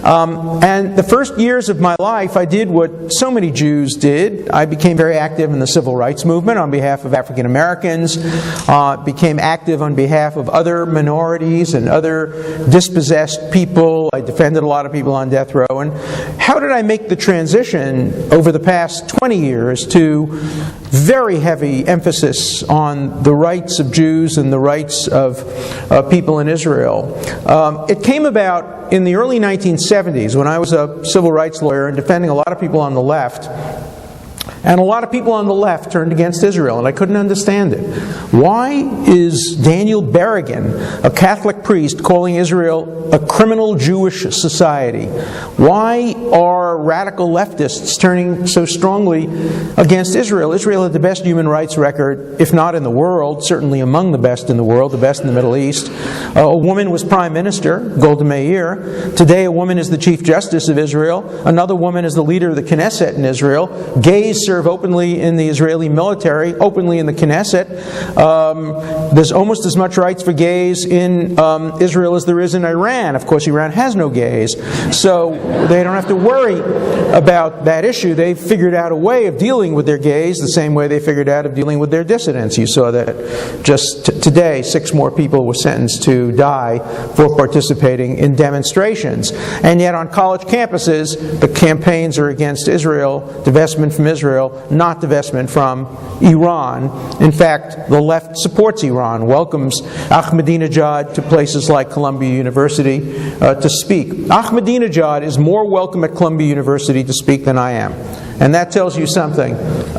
And the first years of my life, I did what so many Jews did. I became very active in the civil rights movement on behalf of African Americans, became active on behalf of other minorities and other dispossessed people. I defended a lot of people on death row. And how did I make the transition over the past 20 years to very heavy emphasis on the rights of Jews and the rights of people in Israel? It came about in the early 1970s when I was a civil rights lawyer and defending a lot of people on the left. And a lot of people on the left turned against Israel, and I couldn't understand it. Why is Daniel Berrigan, a Catholic priest, calling Israel a criminal Jewish society? Why are radical leftists turning so strongly against Israel? Israel had the best human rights record, if not in the world, certainly among the best in the world, the best in the Middle East. A woman was prime minister, Golda Meir. Today a woman is the chief justice of Israel. Another woman is the leader of the Knesset in Israel. Gays serve openly in the Israeli military, openly in the Knesset. There's almost as much rights for gays in Israel as there is in Iran. Of course, Iran has no gays, so they don't have to worry about that issue. They've figured out a way of dealing with their gays the same way they figured out of dealing with their dissidents. You saw that just today, 6 more people were sentenced to die for participating in demonstrations. And yet on college campuses, the campaigns are against Israel, divestment from Israel, not divestment from Iran. In fact, the left supports Iran, welcomes Ahmadinejad to places like Columbia University to speak. Ahmadinejad is more welcome at Columbia University to speak than I am. And that tells you something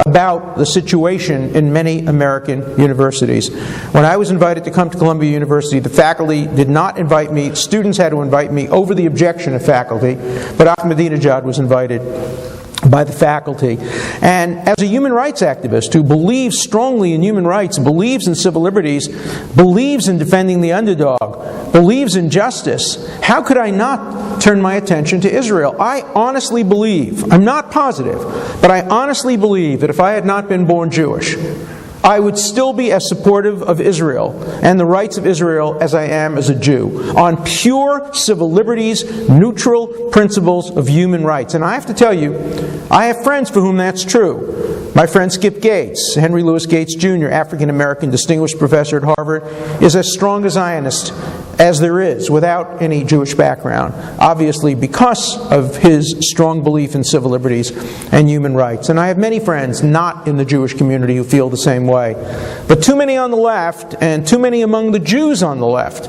about the situation in many American universities. When I was invited to come to Columbia University, the faculty did not invite me. Students had to invite me over the objection of faculty, but Ahmadinejad was invited by the faculty. And as a human rights activist who believes strongly in human rights, believes in civil liberties, believes in defending the underdog, believes in justice, how could I not turn my attention to Israel? I honestly believe, I'm not positive, but I honestly believe that if I had not been born Jewish, I would still be as supportive of Israel and the rights of Israel as I am as a Jew, on pure civil liberties, neutral principles of human rights. And I have to tell you, I have friends for whom that's true. My friend Skip Gates, Henry Louis Gates Jr., African-American distinguished professor at Harvard, is as strong a Zionist as there is, without any Jewish background, obviously because of his strong belief in civil liberties and human rights. And I have many friends not in the Jewish community who feel the same way. But too many on the left, and too many among the Jews on the left,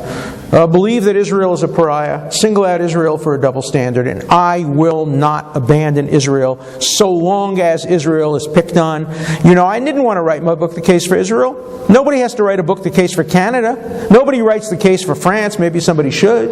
believe that Israel is a pariah, single out Israel for a double standard, and I will not abandon Israel so long as Israel is picked on. You know, I didn't want to write my book, The Case for Israel. Nobody has to write a book, The Case for Canada. Nobody writes the case for France. Maybe somebody should.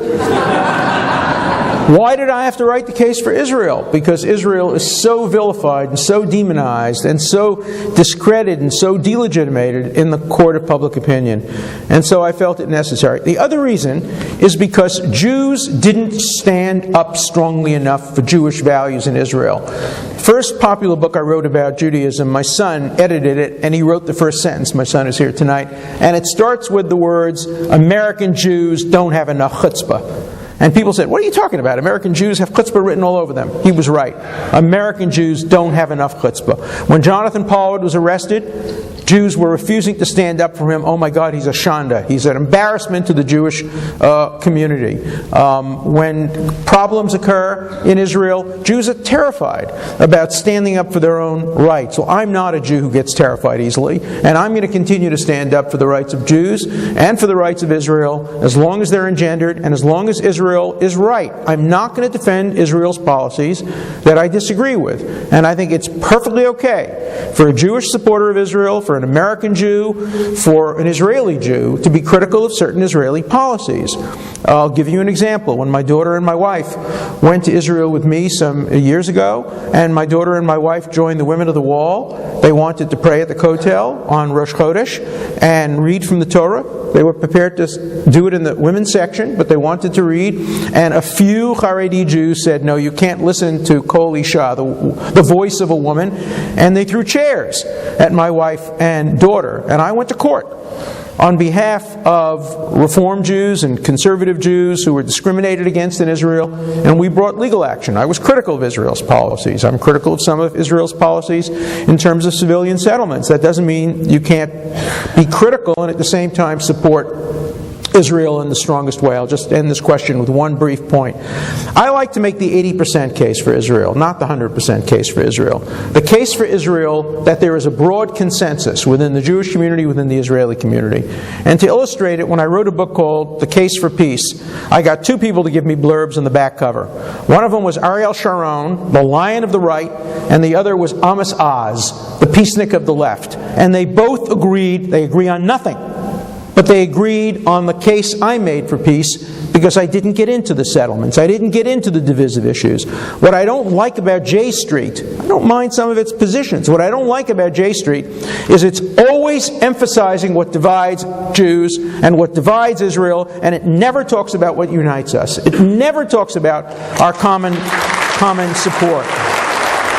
Why did I have to write the case for Israel? Because Israel is so vilified and so demonized and so discredited and so delegitimated in the court of public opinion. And so I felt it necessary. The other reason is because Jews didn't stand up strongly enough for Jewish values in Israel. First popular book I wrote about Judaism, my son edited it, and he wrote the first sentence. My son is here tonight. And it starts with the words, American Jews don't have enough chutzpah. And people said, what are you talking about? American Jews have chutzpah written all over them. He was right. American Jews don't have enough chutzpah. When Jonathan Pollard was arrested, Jews were refusing to stand up for him. Oh my God, he's a shanda. He's an embarrassment to the Jewish community. When problems occur in Israel, Jews are terrified about standing up for their own rights. Well, I'm not a Jew who gets terrified easily, and I'm going to continue to stand up for the rights of Jews and for the rights of Israel as long as they're engendered and as long as Israel is right. I'm not going to defend Israel's policies that I disagree with. And I think it's perfectly okay for a Jewish supporter of Israel, for an American Jew, for an Israeli Jew, to be critical of certain Israeli policies. I'll give you an example. When my daughter and my wife went to Israel with me some years ago, and my daughter and my wife joined the Women of the Wall, they wanted to pray at the Kotel on Rosh Chodesh and read from the Torah. They were prepared to do it in the women's section, but they wanted to read. And a few Haredi Jews said, no, you can't listen to Kol Isha, the voice of a woman. And they threw chairs at my wife and daughter. And I went to court. on behalf of Reform Jews and conservative Jews who were discriminated against in Israel, and we brought legal action. I was critical of Israel's policies. I'm critical of some of Israel's policies in terms of civilian settlements. That doesn't mean you can't be critical and at the same time support Israel in the strongest way. I'll just end this question with one brief point. I like to make the 80% case for Israel, not the 100% case for Israel. The case for Israel that there is a broad consensus within the Jewish community, within the Israeli community. And to illustrate it, when I wrote a book called The Case for Peace, I got two people to give me blurbs on the back cover. One of them was Ariel Sharon, the lion of the right, and the other was Amos Oz, the peacenik of the left. And they both agreed, they agree on nothing. But they agreed on the case I made for peace because I didn't get into the settlements. I didn't get into the divisive issues. What I don't like about J Street, I don't mind some of its positions. What I don't like about J Street is it's always emphasizing what divides Jews and what divides Israel, and it never talks about what unites us. It never talks about our common support.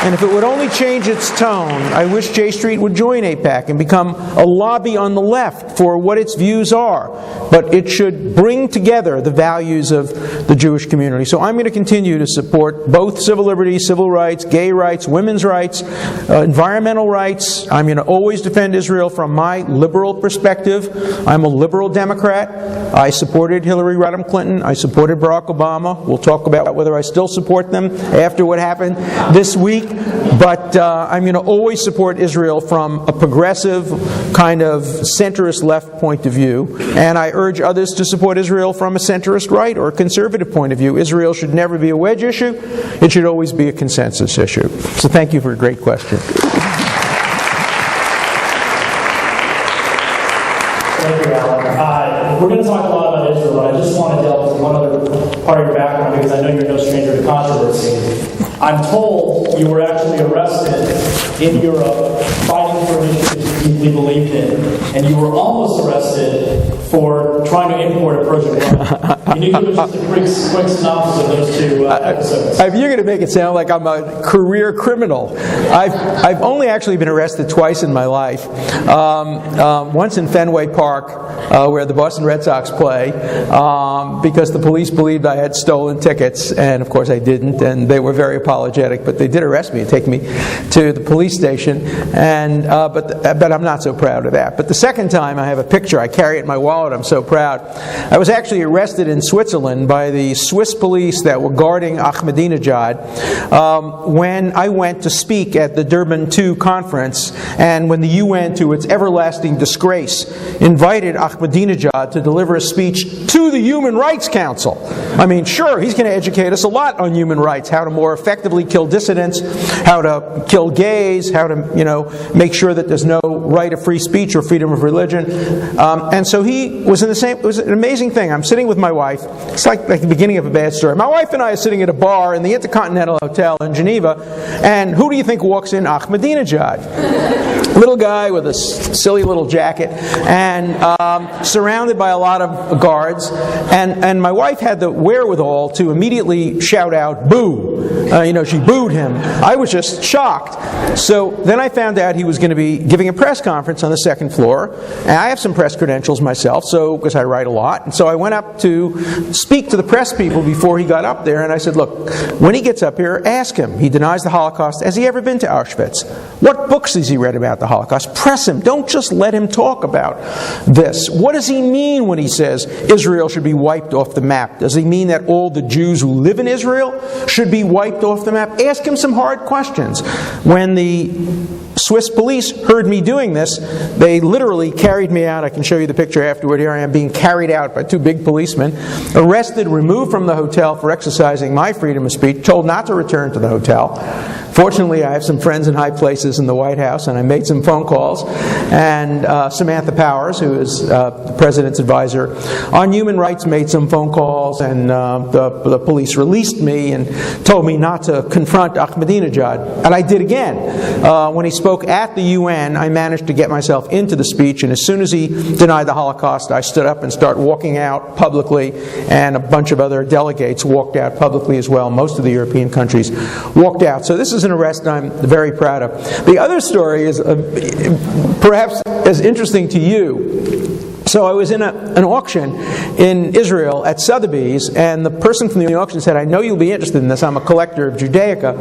And if it would only change its tone, I wish J Street would join AIPAC and become a lobby on the left for what its views are. But it should bring together the values of the Jewish community. So I'm going to continue to support both civil liberties, civil rights, gay rights, women's rights, environmental rights. I'm going to always defend Israel from my liberal perspective. I'm a liberal Democrat. I supported Hillary Rodham Clinton. I supported Barack Obama. We'll talk about whether I still support them after what happened this week. But I'm going to always support Israel from a progressive, kind of centrist left point of view. And I urge others to support Israel from a centrist right or a conservative point of view. Israel should never be a wedge issue. It should always be a consensus issue. So thank you for a great question. Thank you, Alan. We're going to talk a lot about Israel, but I just want to delve into one other part of your background because I know you're no stranger to controversy. I'm told you were actually arrested in Europe fighting for an issue you deeply believed in, and you were almost arrested for trying to import a Persian rug. Can you give us just a quick synopsis of those two episodes? You're going to make it sound like I'm a career criminal. I've only actually been arrested twice in my life. Once in Fenway Park, where the Boston Red Sox play, because the police believed I had stolen tickets, and of course I didn't, and they were very apologetic, but they did arrest me and take me to the police station, and but I'm not so proud of that. But the second time, I have a picture, I carry it in my wallet, I'm so proud. I was actually arrested in Switzerland by the Swiss police that were guarding Ahmadinejad when I went to speak at the Durban II conference, and when the UN, to its everlasting disgrace, invited Ahmadinejad to deliver a speech to the Human Rights Council. I mean, sure, he's going to educate us a lot on human rights, how to more effectively kill dissidents, how to kill gays, how to, make sure that there's no right of free speech or freedom of religion. And so he was in the same, it was an amazing thing. I'm sitting with my wife. It's like the beginning of a bad story. My wife and I are sitting at a bar in the Intercontinental Hotel in Geneva, and who do you think walks in? Ahmadinejad. Little guy with a silly little jacket, and surrounded by a lot of guards. And my wife had the wherewithal to immediately shout out, "Boo!" She booed him. I was just shocked. So then I found out he was going to be giving a press conference on the second floor. And I have some press credentials myself, because I write a lot. And so I went up to speak to the press people before he got up there, and I said, look, when he gets up here, ask him. He denies the Holocaust. Has he ever been to Auschwitz? What books has he read about the Holocaust? Press him. Don't just let him talk about this. What does he mean when he says Israel should be wiped off the map? Does he mean that all the Jews who live in Israel should be wiped off the map? Ask him some hard questions. When the Swiss police heard me doing this, they literally carried me out. I can show you the picture afterward. Here I am being carried out by two big policemen, arrested, removed from the hotel for exercising my freedom of speech, told not to return to the hotel. Fortunately, I have some friends in high places in the White House, and I made some phone calls. And Samantha Powers, who is the President's advisor on human rights, made some phone calls, and the police released me and told me not to confront Ahmadinejad. And I did again. When he spoke at the UN, I managed to get myself into the speech, and as soon as he denied the Holocaust, I stood up and started walking out publicly, and a bunch of other delegates walked out publicly as well. Most of the European countries walked out. So this is an arrest I'm very proud of. The other story is perhaps as interesting to you. So I was in an auction in Israel at Sotheby's, and the person from the auction said, I know you'll be interested in this. I'm a collector of Judaica.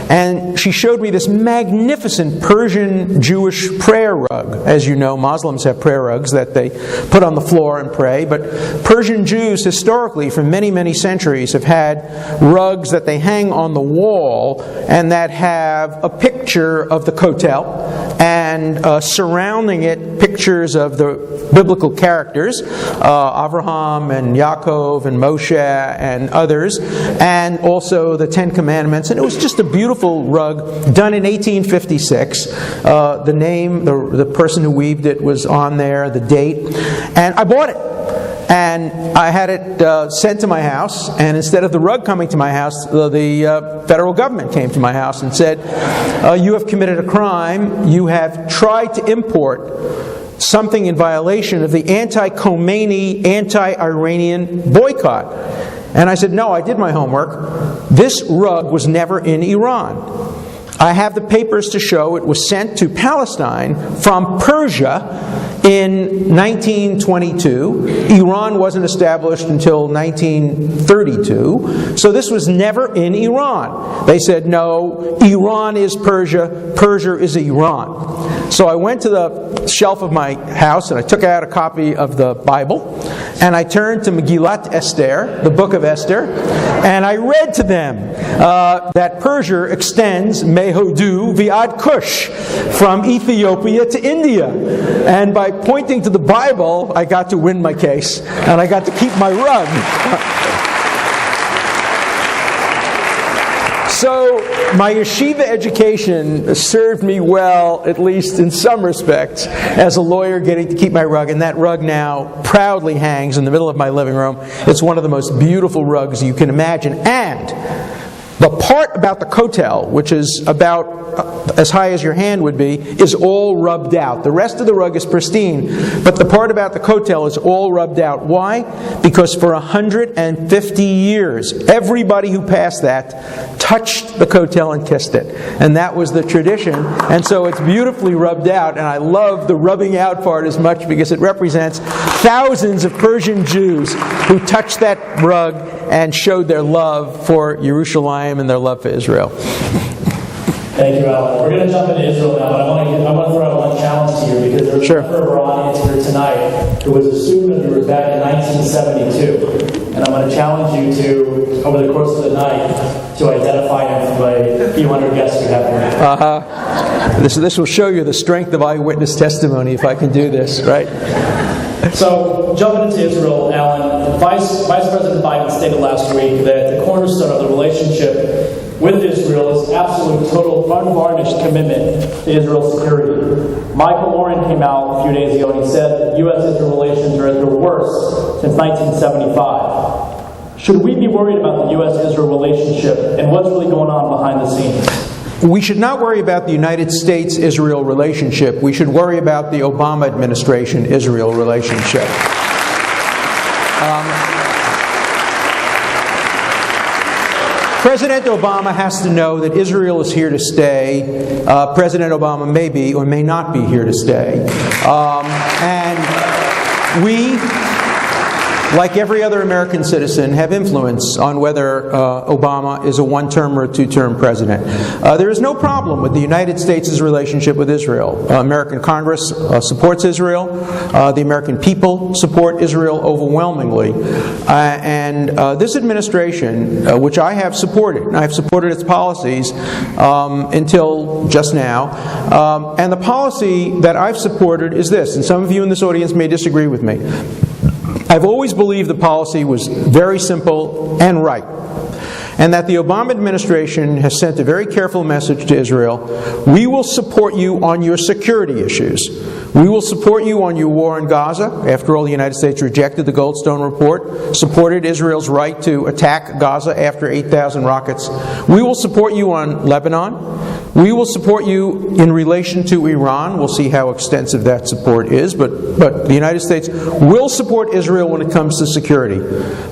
And she showed me this magnificent Persian Jewish prayer rug. As you know, Muslims have prayer rugs that they put on the floor and pray. But Persian Jews, historically, for many, many centuries, have had rugs that they hang on the wall and that have a picture of the kotel, and surrounding it, pictures of the biblical characters, Abraham and Yaakov and Moshe and others, and also the Ten Commandments. And it was just a beautiful rug done in 1856. The name, the person who weaved it was on there, the date, and I bought it. And I had it sent to my house, and instead of the rug coming to my house, the federal government came to my house and said, you have committed a crime. You have tried to import something in violation of the anti-Khomeini, anti-Iranian boycott. And I said, no, I did my homework. This rug was never in Iran. I have the papers to show it was sent to Palestine from Persia in 1922. Iran wasn't established until 1932. So this was never in Iran. They said, no, Iran is Persia, Persia is Iran. So I went to the shelf of my house and I took out a copy of the Bible and I turned to Megillat Esther, the book of Esther, and I read to them that Persia extends Mehodu Viad Kush, from Ethiopia to India. And by pointing to the Bible, I got to win my case, and I got to keep my rug. So my yeshiva education served me well, at least in some respects, as a lawyer getting to keep my rug. And that rug now proudly hangs in the middle of my living room. It's one of the most beautiful rugs you can imagine. And the part about the kotel, which is about as high as your hand would be, is all rubbed out. The rest of the rug is pristine, but the part about the kotel is all rubbed out. Why? Because for 150 years, everybody who passed that touched the kotel and kissed it. And that was the tradition. And so it's beautifully rubbed out, and I love the rubbing out part as much because it represents thousands of Persian Jews who touched that rug and showed their love for Jerusalem and their love for Israel. Thank you, Alan. We're going to jump into Israel now, but I want to throw out one challenge to you because there's a member of our audience here tonight who was a student of yours back in 1972. And I'm going to challenge you to, over the course of the night, to identify him from a few hundred guests we have here. This will show you the strength of eyewitness testimony if I can do this, right? So, jumping into Israel, Alan, Vice President Biden stated last week that the cornerstone of the relationship with Israel is absolute, total, unvarnished commitment to Israel's security. Michael Oren came out a few days ago and he said that U.S.-Israel relations are at their worst since 1975. Should we be worried about the U.S.-Israel relationship and what's really going on behind the scenes? We should not worry about the United States-Israel relationship. We should worry about the Obama administration-Israel relationship. President Obama has to know that Israel is here to stay. President Obama may be or may not be here to stay. And we, like every other American citizen, have influence on whether Obama is a one-term or a two-term president. There is no problem with the United States' relationship with Israel. American Congress supports Israel. The American people support Israel overwhelmingly. And this administration, which I have supported its policies until just now, and the policy that I've supported is this, and some of you in this audience may disagree with me. I've always believed the policy was very simple and right, and that the Obama administration has sent a very careful message to Israel. We will support you on your security issues. We will support you on your war in Gaza. After all, the United States rejected the Goldstone report, supported Israel's right to attack Gaza after 8,000 rockets. We will support you on Lebanon. We will support you in relation to Iran. We'll see how extensive that support is, but the United States will support Israel when it comes to security.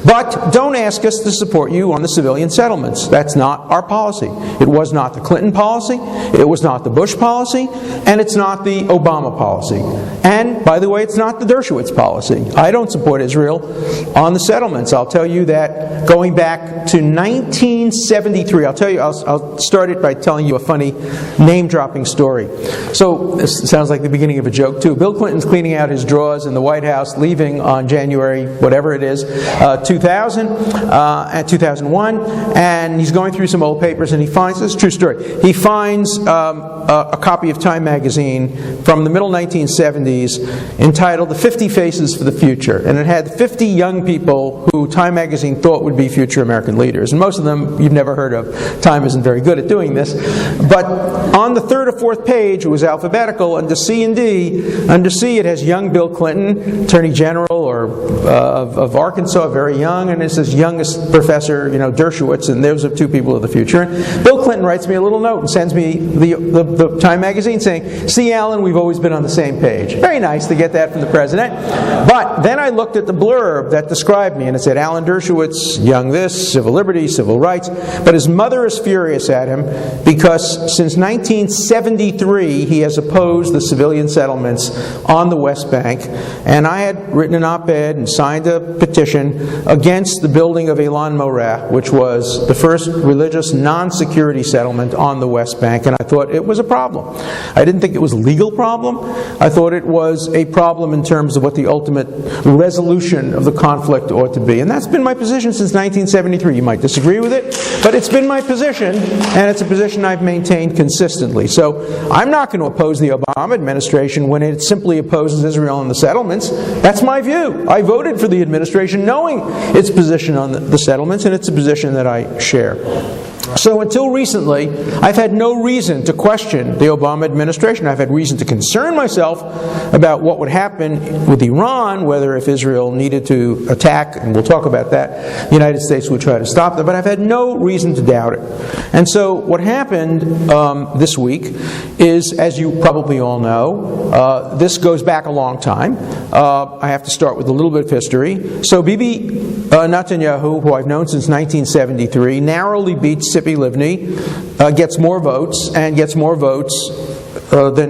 But don't ask us to support you on the civilian settlements. That's not our policy. It was not the Clinton policy, it was not the Bush policy, and it's not the Obama policy. And, by the way, it's not the Dershowitz policy. I don't support Israel on the settlements. I'll tell you that going back to 1973, I'll start it by telling you a funny name-dropping story. So, this sounds like the beginning of a joke, too. Bill Clinton's cleaning out his drawers in the White House, leaving on January, whatever it is, 2001, and he's going through some old papers, and he finds, this is a true story, he finds a copy of Time magazine from the middle 1970s entitled The 50 Faces for the Future, and it had 50 young people who Time magazine thought would be future American leaders, and most of them you've never heard of. Time isn't very good at doing this, but on the third or fourth page, it was alphabetical, under C and D. Under C, it has young Bill Clinton, Attorney General of Arkansas, very young, and it says youngest professor, Dershowitz, and those are two people of the future. And Bill Clinton writes me a little note and sends me the Time magazine saying, "See, Alan, we've always been on the same page." Very nice to get that from the president. But then I looked at the blurb that described me, and it said, Alan Dershowitz, young this, civil liberties, civil rights. But his mother is furious at him because since 1973 he has opposed the civilian settlements on the West Bank, and I had written an op-ed and signed a petition against the building of Elan Moreh, which was the first religious non-security settlement on the West Bank, and I thought it was a problem. I didn't think it was a legal problem. I thought it was a problem in terms of what the ultimate resolution of the conflict ought to be. And that's been my position since 1973. You might disagree with it, but it's been my position, and it's a position I've maintained consistently. So I'm not going to oppose the Obama administration when it simply opposes Israel and the settlements. That's my view. I voted for the administration knowing its position on the settlements, and it's a position that I share. So until recently, I've had no reason to question the Obama administration. I've had reason to concern myself about what would happen with Iran, whether if Israel needed to attack, and we'll talk about that, the United States would try to stop them, but I've had no reason to doubt it. And so what happened this week is, as you probably all know, this goes back a long time. I have to start with a little bit of history. So Bibi Netanyahu, who I've known since 1973, narrowly beats Tzipi Livni, gets more votes than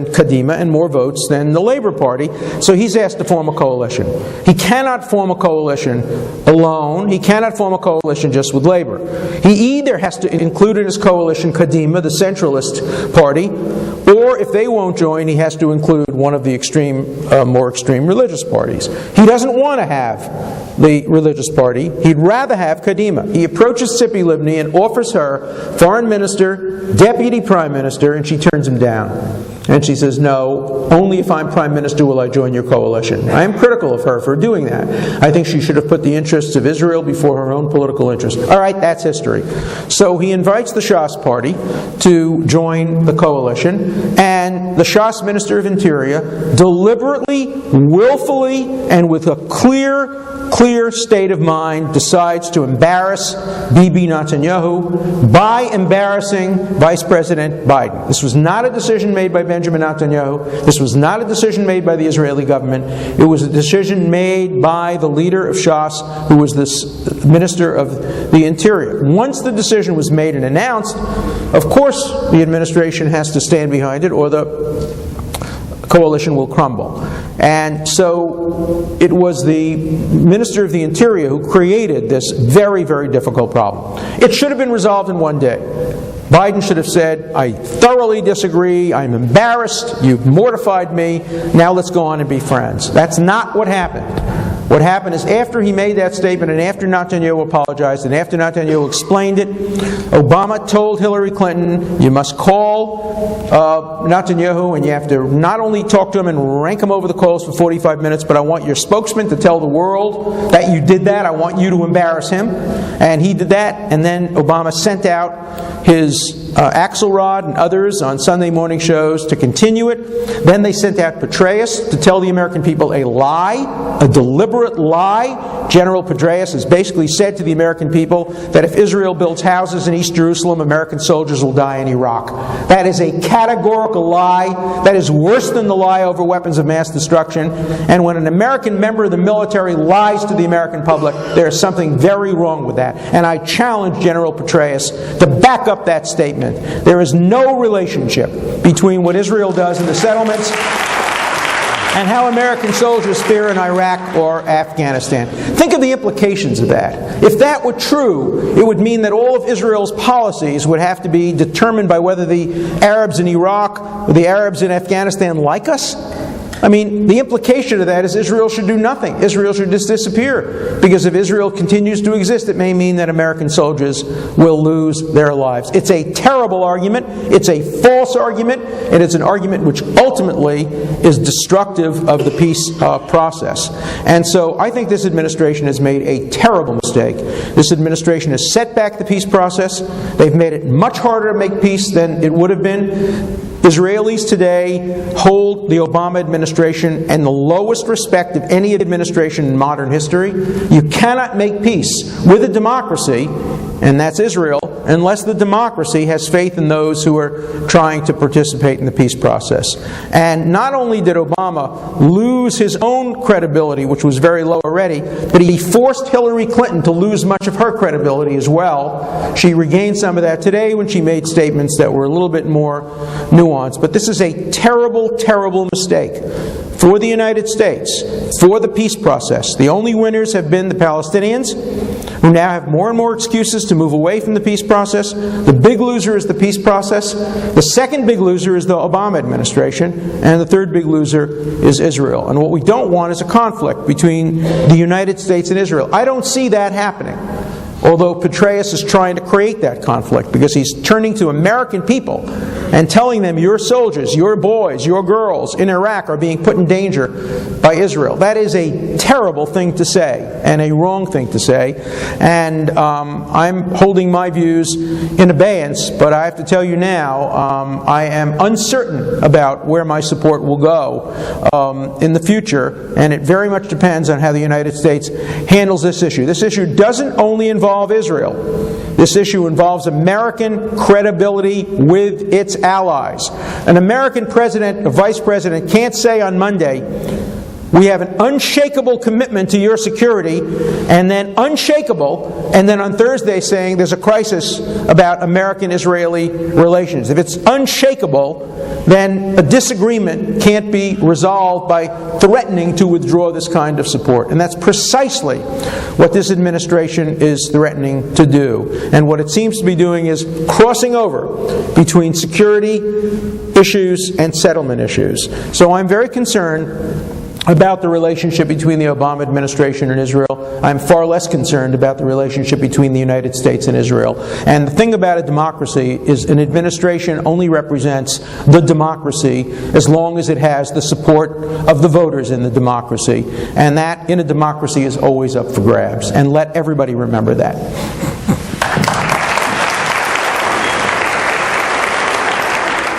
Kadima, and more votes than the Labour Party. So he's asked to form a coalition. He cannot form a coalition alone. He cannot form a coalition just with Labour. He either has to include in his coalition Kadima, the centralist party, or if they won't join, he has to include one of the more extreme religious parties. He doesn't want to have the religious party. He'd rather have Kadima. He approaches Tzipi Livni and offers her foreign minister, deputy prime minister, and she turns him down. And she says, no, only if I'm prime minister will I join your coalition. I am critical of her for doing that. I think she should have put the interests of Israel before her own political interests. All right, that's history. So he invites the Shas party to join the coalition, and the Shas Minister of Interior deliberately, willfully, and with a clear state of mind decides to embarrass Bibi Netanyahu by embarrassing Vice President Biden. This was not a decision made by Benjamin Netanyahu. This was not a decision made by the Israeli government. It was a decision made by the leader of Shas, who was this Minister of the Interior. Once the decision was made and announced, of course the administration has to stand behind it, or the coalition will crumble. And so it was the Minister of the Interior who created this very, very difficult problem. It should have been resolved in one day. Biden should have said, I thoroughly disagree, I'm embarrassed, you've mortified me, now let's go on and be friends. That's not what happened. What happened is, after he made that statement, and after Netanyahu apologized, and after Netanyahu explained it, Obama told Hillary Clinton, you must call Netanyahu, and you have to not only talk to him and rank him over the coals for 45 minutes, but I want your spokesman to tell the world that you did that. I want you to embarrass him. And he did that, and then Obama sent out his Axelrod and others on Sunday morning shows to continue it. Then they sent out Petraeus to tell the American people a lie, a deliberate deliberate lie. General Petraeus has basically said to the American people that if Israel builds houses in East Jerusalem, American soldiers will die in Iraq. That is a categorical lie. That is worse than the lie over weapons of mass destruction. And when an American member of the military lies to the American public, there is something very wrong with that. And I challenge General Petraeus to back up that statement. There is no relationship between what Israel does in the settlements and how American soldiers fare in Iraq or Afghanistan. Think of the implications of that. If that were true, it would mean that all of Israel's policies would have to be determined by whether the Arabs in Iraq or the Arabs in Afghanistan like us. I mean, the implication of that is Israel should do nothing. Israel should just disappear. Because if Israel continues to exist, it may mean that American soldiers will lose their lives. It's a terrible argument. It's a false argument. And it's an argument which ultimately is destructive of the peace process. And so I think this administration has made a terrible mistake. This administration has set back the peace process. They've made it much harder to make peace than it would have been. Israelis today hold the Obama administration in the lowest respect of any administration in modern history. You cannot make peace with a democracy, and that's Israel, unless the democracy has faith in those who are trying to participate in the peace process. And not only did Obama lose his own credibility, which was very low already, but he forced Hillary Clinton to lose much of her credibility as well. She regained some of that today when she made statements that were a little bit more nuanced. But this is a terrible, terrible mistake for the United States, for the peace process. The only winners have been the Palestinians, who now have more and more excuses to move away from the peace process. The big loser is the peace process. The second big loser is the Obama administration. And the third big loser is Israel. And what we don't want is a conflict between the United States and Israel. I don't see that happening. Although Petraeus is trying to create that conflict because he's turning to American people and telling them your soldiers, your boys, your girls in Iraq are being put in danger by Israel. That is a terrible thing to say and a wrong thing to say. And I'm holding my views in abeyance, but I have to tell you now, I am uncertain about where my support will go in the future, and it very much depends on how the United States handles this issue. This issue doesn't only involve Israel. This issue involves American credibility with its allies. An American president or vice president can't say on Monday, we have an unshakable commitment to your security, and then unshakable, and then on Thursday saying there's a crisis about American-Israeli relations. If it's unshakable, then a disagreement can't be resolved by threatening to withdraw this kind of support. And that's precisely what this administration is threatening to do. And what it seems to be doing is crossing over between security issues and settlement issues. So I'm very concerned about the relationship between the Obama administration and Israel. I'm far less concerned about the relationship between the United States and Israel. And the thing about a democracy is an administration only represents the democracy as long as it has the support of the voters in the democracy. And that, in a democracy, is always up for grabs. And let everybody remember that.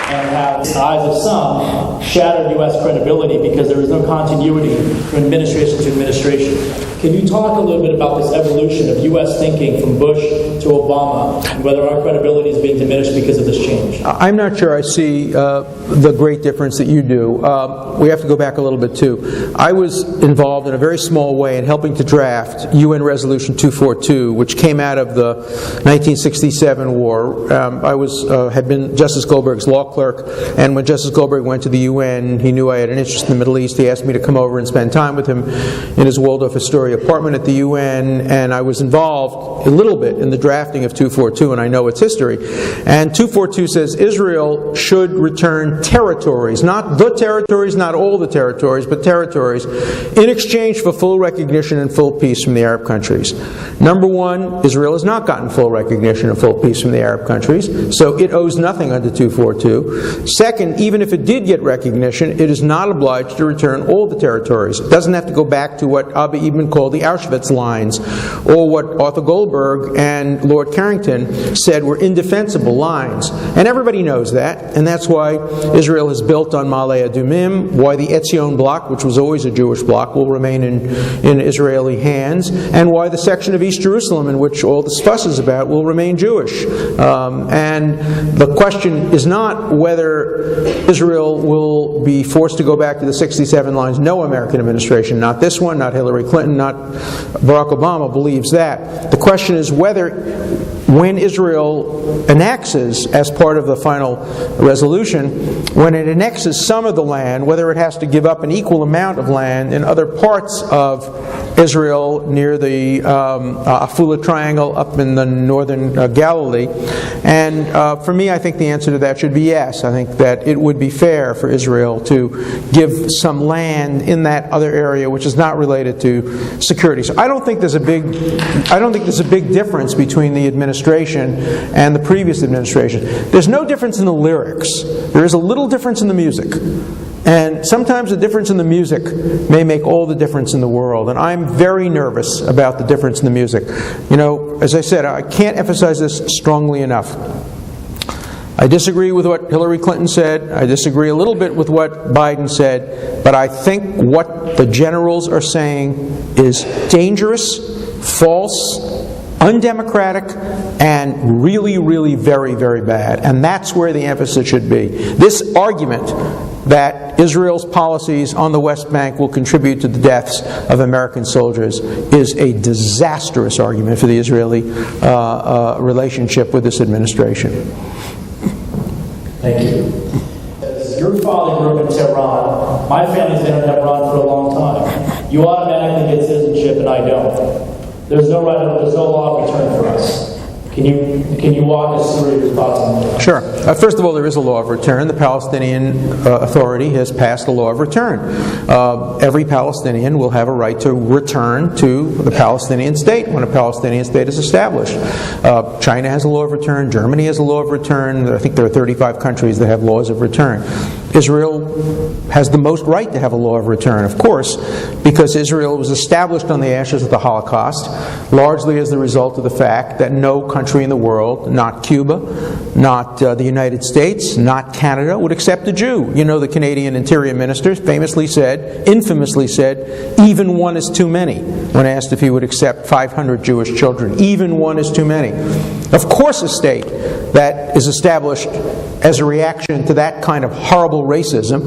And have the eyes of some shattered U.S. credibility because there is no continuity from administration to administration. Can you talk a little bit about this evolution of U.S. thinking from Bush to Obama, and whether our credibility is being diminished because of this change? I'm not sure I see the great difference that you do. We have to go back a little bit, too. I was involved in a very small way in helping to draft UN Resolution 242, which came out of the 1967 war. I had been Justice Goldberg's law clerk, and when Justice Goldberg went to the UN, he knew I had an interest in the Middle East. He asked me to come over and spend time with him in his Waldorf Astoria apartment at the UN, and I was involved a little bit in the drafting of 242, and I know its history. And 242 says Israel should return territories, not the territories, not all the territories, but territories, in exchange for full recognition and full peace from the Arab countries. Number one, Israel has not gotten full recognition and full peace from the Arab countries, so it owes nothing under 242. Second, even if it did get recognition, it is not obliged to return all the territories. It doesn't have to go back to what Abba Eban called the Auschwitz lines, or what Arthur Goldberg and Lord Carrington said were indefensible lines. And everybody knows that, and that's why Israel has built on Ma'ale Adumim, why the Etzion bloc, which was always a Jewish bloc, will remain in Israeli hands, and why the section of East Jerusalem in which all this fuss is about will remain Jewish. And the question is not whether Israel will be forced to go back to the 67 lines. No American administration, not this one, not Hillary Clinton, not Barack Obama, believes that. The question is whether, when Israel annexes, as part of the final resolution, when it annexes some of the land, whether it has to give up an equal amount of land in other parts of Israel near the Afula Triangle up in the northern Galilee. And for me, I think the answer to that should be yes. I think that it would be fair for Israel to give some land in that other area which is not related to security. So I don't think there's a big difference between the administration and the previous administration. There's no difference in the lyrics. There is a little difference in the music. And sometimes the difference in the music may make all the difference in the world. And I'm very nervous about the difference in the music. You know, as I said, I can't emphasize this strongly enough. I disagree with what Hillary Clinton said. I disagree a little bit with what Biden said. But I think what the generals are saying is dangerous, false, undemocratic, and really, really very, very bad. And that's where the emphasis should be. This argument that Israel's policies on the West Bank will contribute to the deaths of American soldiers is a disastrous argument for the Israeli relationship with this administration. Thank you. Your father grew up in Tehran. My family's been in Tehran for a long time. You automatically get citizenship, and I don't. There's no law of return for us. Can you walk us through your thoughts on that? Sure. First of all, there is a law of return. The Palestinian Authority has passed a law of return. Every Palestinian will have a right to return to the Palestinian state when a Palestinian state is established. China has a law of return. Germany has a law of return. I think there are 35 countries that have laws of return. Israel has the most right to have a law of return, of course, because Israel was established on the ashes of the Holocaust, largely as the result of the fact that no country in the world, not Cuba, not the United States, not Canada, would accept a Jew. You know, the Canadian Interior Minister infamously said, even one is too many, when asked if he would accept 500 Jewish children. Even one is too many. Of course, a state that is established as a reaction to that kind of horrible racism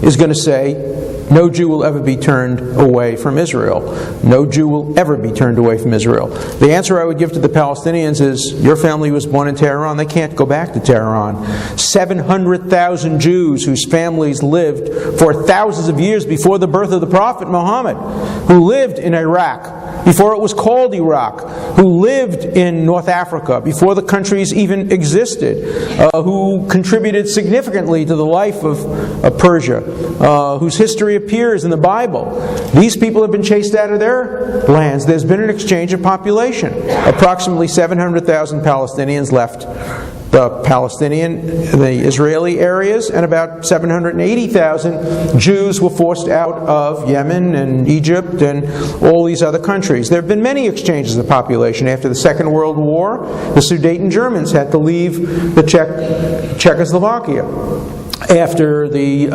is going to say, no Jew will ever be turned away from Israel. No Jew will ever be turned away from Israel. The answer I would give to the Palestinians is, your family was born in Tehran, they can't go back to Tehran. 700,000 Jews whose families lived for thousands of years before the birth of the Prophet Muhammad, who lived in Iraq before it was called Iraq, who lived in North Africa before the countries even existed, who contributed significantly to the life of Persia, whose history appears in the Bible. These people have been chased out of their lands. There's been an exchange of population. Approximately 700,000 Palestinians left the Israeli areas, and about 780,000 Jews were forced out of Yemen and Egypt and all these other countries. There have been many exchanges of population. After the Second World War, the Sudeten Germans had to leave the Czechoslovakia. After the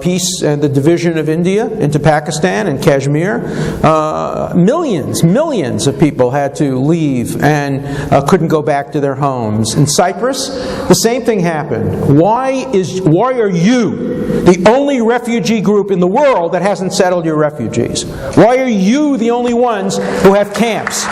peace and the division of India into Pakistan and Kashmir, millions of people had to leave and couldn't go back to their homes. In Cyprus, the same thing happened. Why are you the only refugee group in the world that hasn't settled your refugees? Why are you the only ones who have camps?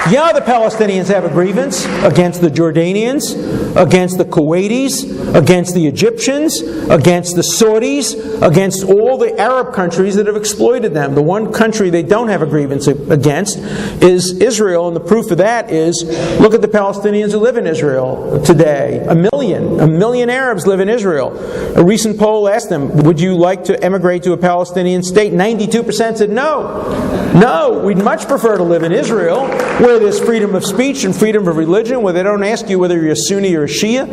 Yeah, the Palestinians have a grievance against the Jordanians, against the Kuwaitis, against the Egyptians, against the Saudis, against all the Arab countries that have exploited them. The one country they don't have a grievance against is Israel, and the proof of that is, look at the Palestinians who live in Israel today. A million Arabs live in Israel. A recent poll asked them, would you like to emigrate to a Palestinian state? 92% said no. No, we'd much prefer to live in Israel, where there's freedom of speech and freedom of religion, where they don't ask you whether you're a Sunni or a Shia.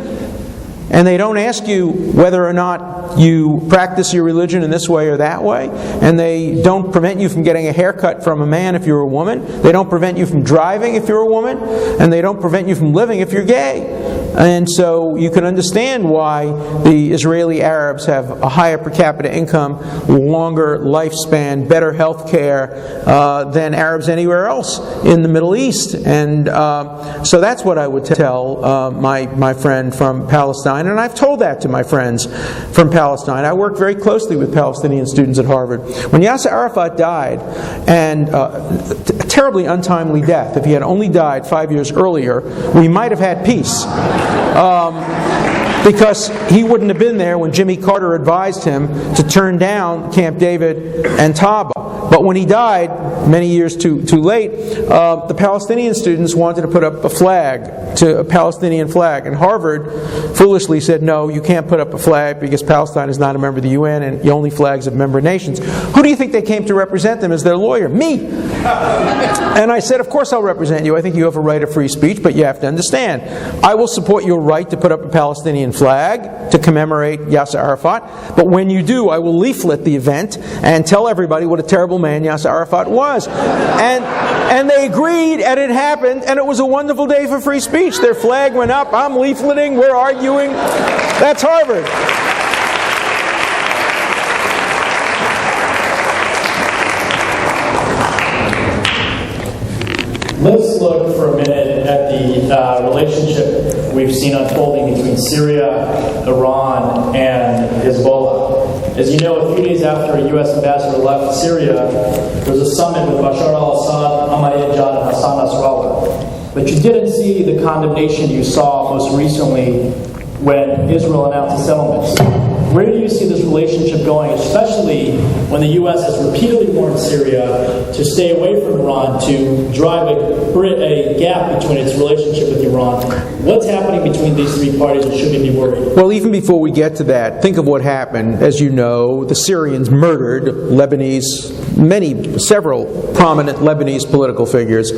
And they don't ask you whether or not you practice your religion in this way or that way. And they don't prevent you from getting a haircut from a man if you're a woman. They don't prevent you from driving if you're a woman. And they don't prevent you from living if you're gay. And so you can understand why the Israeli Arabs have a higher per capita income, longer lifespan, better health care than Arabs anywhere else in the Middle East. And so that's what I would tell my friend from Palestine. And I've told that to my friends from Palestine. I work very closely with Palestinian students at Harvard. When Yasser Arafat died, and a terribly untimely death, if he had only died 5 years earlier, we might have had peace. Because he wouldn't have been there when Jimmy Carter advised him to turn down Camp David and Taba. But when he died, many years too late, the Palestinian students wanted to put up a Palestinian flag. And Harvard foolishly said, no, you can't put up a flag because Palestine is not a member of the UN and the only flags of member nations. Who do you think they came to represent them as their lawyer? Me! And I said, of course I'll represent you. I think you have a right of free speech, but you have to understand, I will support your right to put up a Palestinian flag to commemorate Yasser Arafat, but when you do, I will leaflet the event and tell everybody what a terrible man Yasser Arafat was. And they agreed, and it happened, and it was a wonderful day for free speech. Their flag went up, I'm leafleting, we're arguing. That's Harvard. Let's look for a minute at the relationship we've seen unfolding between Syria, Iran, and Hezbollah. As you know, a few days after a U.S. ambassador left Syria, there was a summit with Bashar al-Assad, Ahmadinejad, and Hassan Nasrallah. But you didn't see the condemnation you saw most recently when Israel announced the settlements. Where do you see this relationship going, especially when the U.S. has repeatedly warned Syria to stay away from Iran, to drive a gap between its relationship with Iran? What's happening between these three parties, and should we be worried? Well, even before we get to that, think of what happened. As you know, the Syrians murdered several prominent Lebanese political figures.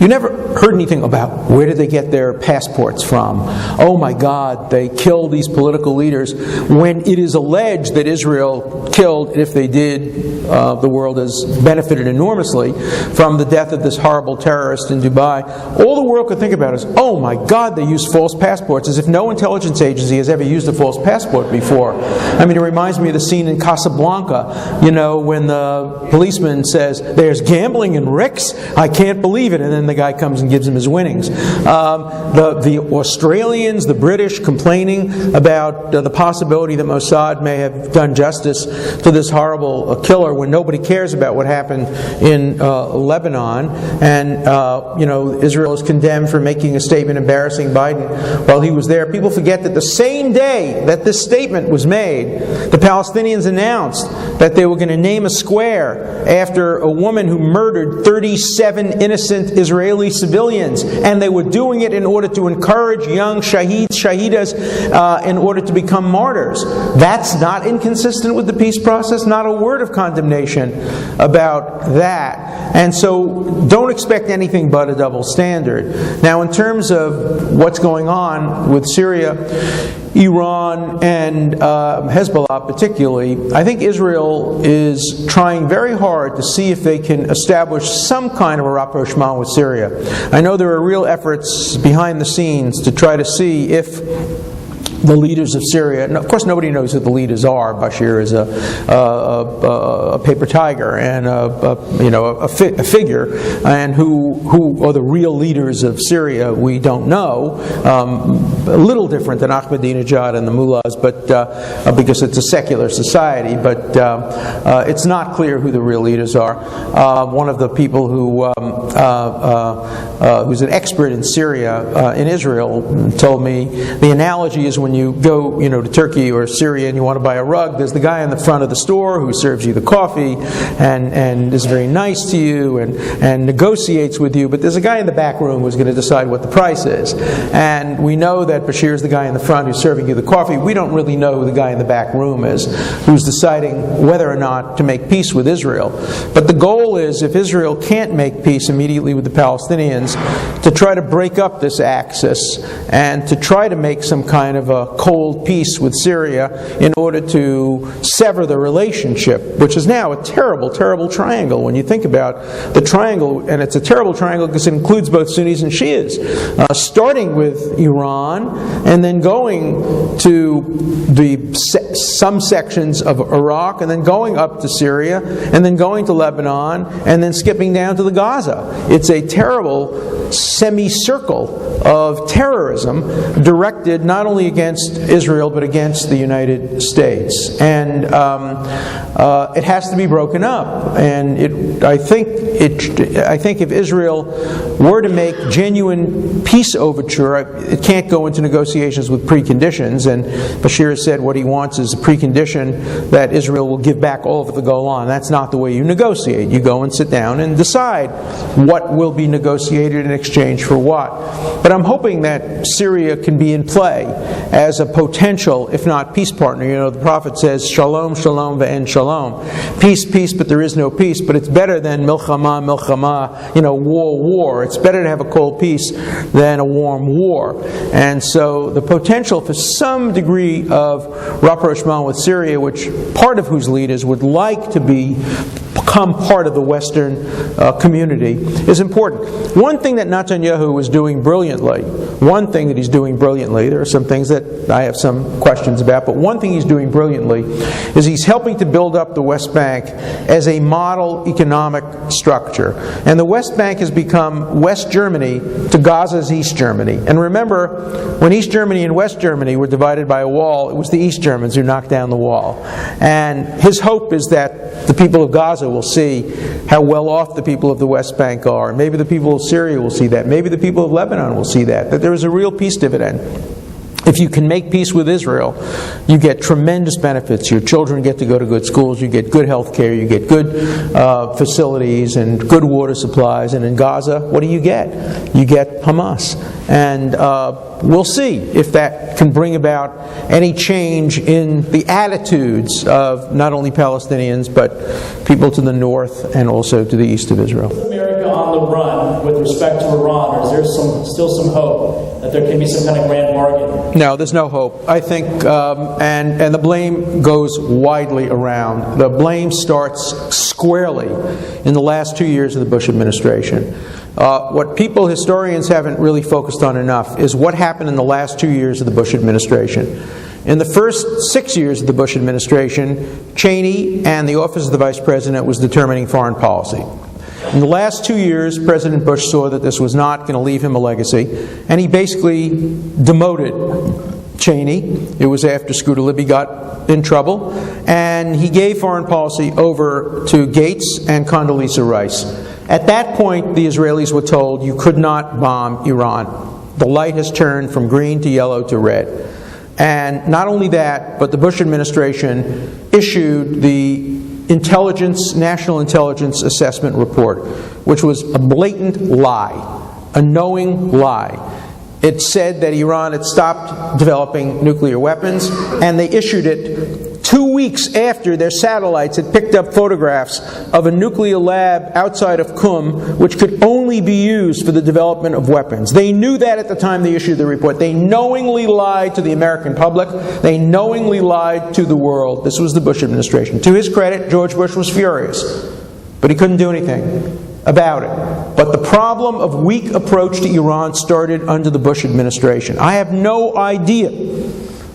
You never heard anything about where did they get their passports from. Oh my God, they killed these political leaders. When it is alleged that Israel killed, and if they did, the world has benefited enormously from the death of this horrible terrorist in Dubai. All the world could think about is, oh my God, they used false passports, as if no intelligence agency has ever used a false passport before. I mean, it reminds me of the scene in Casablanca, when the policeman says, there's gambling in Rick's? I can't believe it. And then the guy comes and gives him his winnings. The Australians, the British complaining about the possibility that Mossad may have done justice to this horrible killer when nobody cares about what happened in Lebanon. And, Israel is condemned for making a statement embarrassing Biden while he was there. People forget that the same day that this statement was made, the Palestinians announced that they were going to name a square after a woman who murdered 37 innocent Israeli civilians. And they were doing it in order to encourage young shahidas in order to become martyrs. That's not inconsistent with the peace process. Not a word of condemnation about that. And so don't expect anything but a double standard. Now, in terms of what's going on with Syria, Iran, and Hezbollah particularly, I think Israel is trying very hard to see if they can establish some kind of a rapprochement with Syria. I know there are real efforts behind the scenes to try to see if the leaders of Syria, and of course nobody knows who the leaders are. Bashir is a paper tiger and a figure, and who are the real leaders of Syria we don't know. A little different than Ahmadinejad and the mullahs, but because it's a secular society. But it's not clear who the real leaders are. One of the people who's an expert in Syria in Israel told me the analogy is when you go to Turkey or Syria and you want to buy a rug, there's the guy in the front of the store who serves you the coffee and is very nice to you and negotiates with you, but there's a guy in the back room who's going to decide what the price is. And we know that Bashir is the guy in the front who's serving you the coffee. We don't really know who the guy in the back room is who's deciding whether or not to make peace with Israel. But the goal is, if Israel can't make peace immediately with the Palestinians, to try to break up this axis and to try to make some kind of a cold peace with Syria in order to sever the relationship, which is now a terrible, terrible triangle when you think about the triangle. And it's a terrible triangle because it includes both Sunnis and Shias, starting with Iran and then going to some sections of Iraq and then going up to Syria and then going to Lebanon and then skipping down to the Gaza. It's a terrible semicircle of terrorism directed not only against Israel but against the United States. And it has to be broken up. And I think if Israel were to make genuine peace overture, it can't go into negotiations with preconditions. And Bashir has said what he wants is a precondition that Israel will give back all of the Golan. That's not the way you negotiate. You go and sit down and decide what will be negotiated in exchange for what. But I'm hoping that Syria can be in play as a potential, if not peace partner. You know, the Prophet says, Shalom, Shalom, ve'en Shalom. Peace, peace, but there is no peace. But it's better than milchama, milchama, war, war. It's better to have a cold peace than a warm war. And so the potential for some degree of rapprochement with Syria, which part of whose leaders would like to become part of the Western community, is important. One thing that Netanyahu is doing brilliantly, there are some things that I have some questions about, but one thing he's doing brilliantly is he's helping to build up the West Bank as a model economic structure. And the West Bank has become West Germany to Gaza's East Germany. And remember, when East Germany and West Germany were divided by a wall, it was the East Germans who knocked down the wall. And his hope is that the people of Gaza will see how well off the people of the West Bank are. Maybe the people of Syria will see that. Maybe the people of Lebanon will see that there is a real peace dividend. If you can make peace with Israel, you get tremendous benefits. Your children get to go to good schools, you get good health care, you get good facilities and good water supplies. And in Gaza, what do you get? You get Hamas. And we'll see if that can bring about any change in the attitudes of not only Palestinians, but people to the north and also to the east of Israel. Is America on the run with respect to Iran, or is there still some hope that there can be some kind of grand bargain? No, there's no hope. I think, and the blame goes widely around. The blame starts squarely in the last 2 years of the Bush administration. What historians haven't really focused on enough is what happened in the last 2 years of the Bush administration. In the first 6 years of the Bush administration, Cheney and the Office of the Vice President was determining foreign policy. In the last 2 years, President Bush saw that this was not going to leave him a legacy, and he basically demoted Cheney. It was after Scooter Libby got in trouble, and he gave foreign policy over to Gates and Condoleezza Rice. At that point, the Israelis were told you could not bomb Iran. The light has turned from green to yellow to red. And not only that, but the Bush administration issued the National Intelligence Assessment Report, which was a blatant lie, a knowing lie. It said that Iran had stopped developing nuclear weapons, and they issued it 2 weeks after their satellites had picked up photographs of a nuclear lab outside of Qum, which could only be used for the development of weapons. They knew that at the time they issued the report. They knowingly lied to the American public. They knowingly lied to the world. This was the Bush administration. To his credit, George Bush was furious, but he couldn't do anything about it. But the problem of weak approach to Iran started under the Bush administration. I have no idea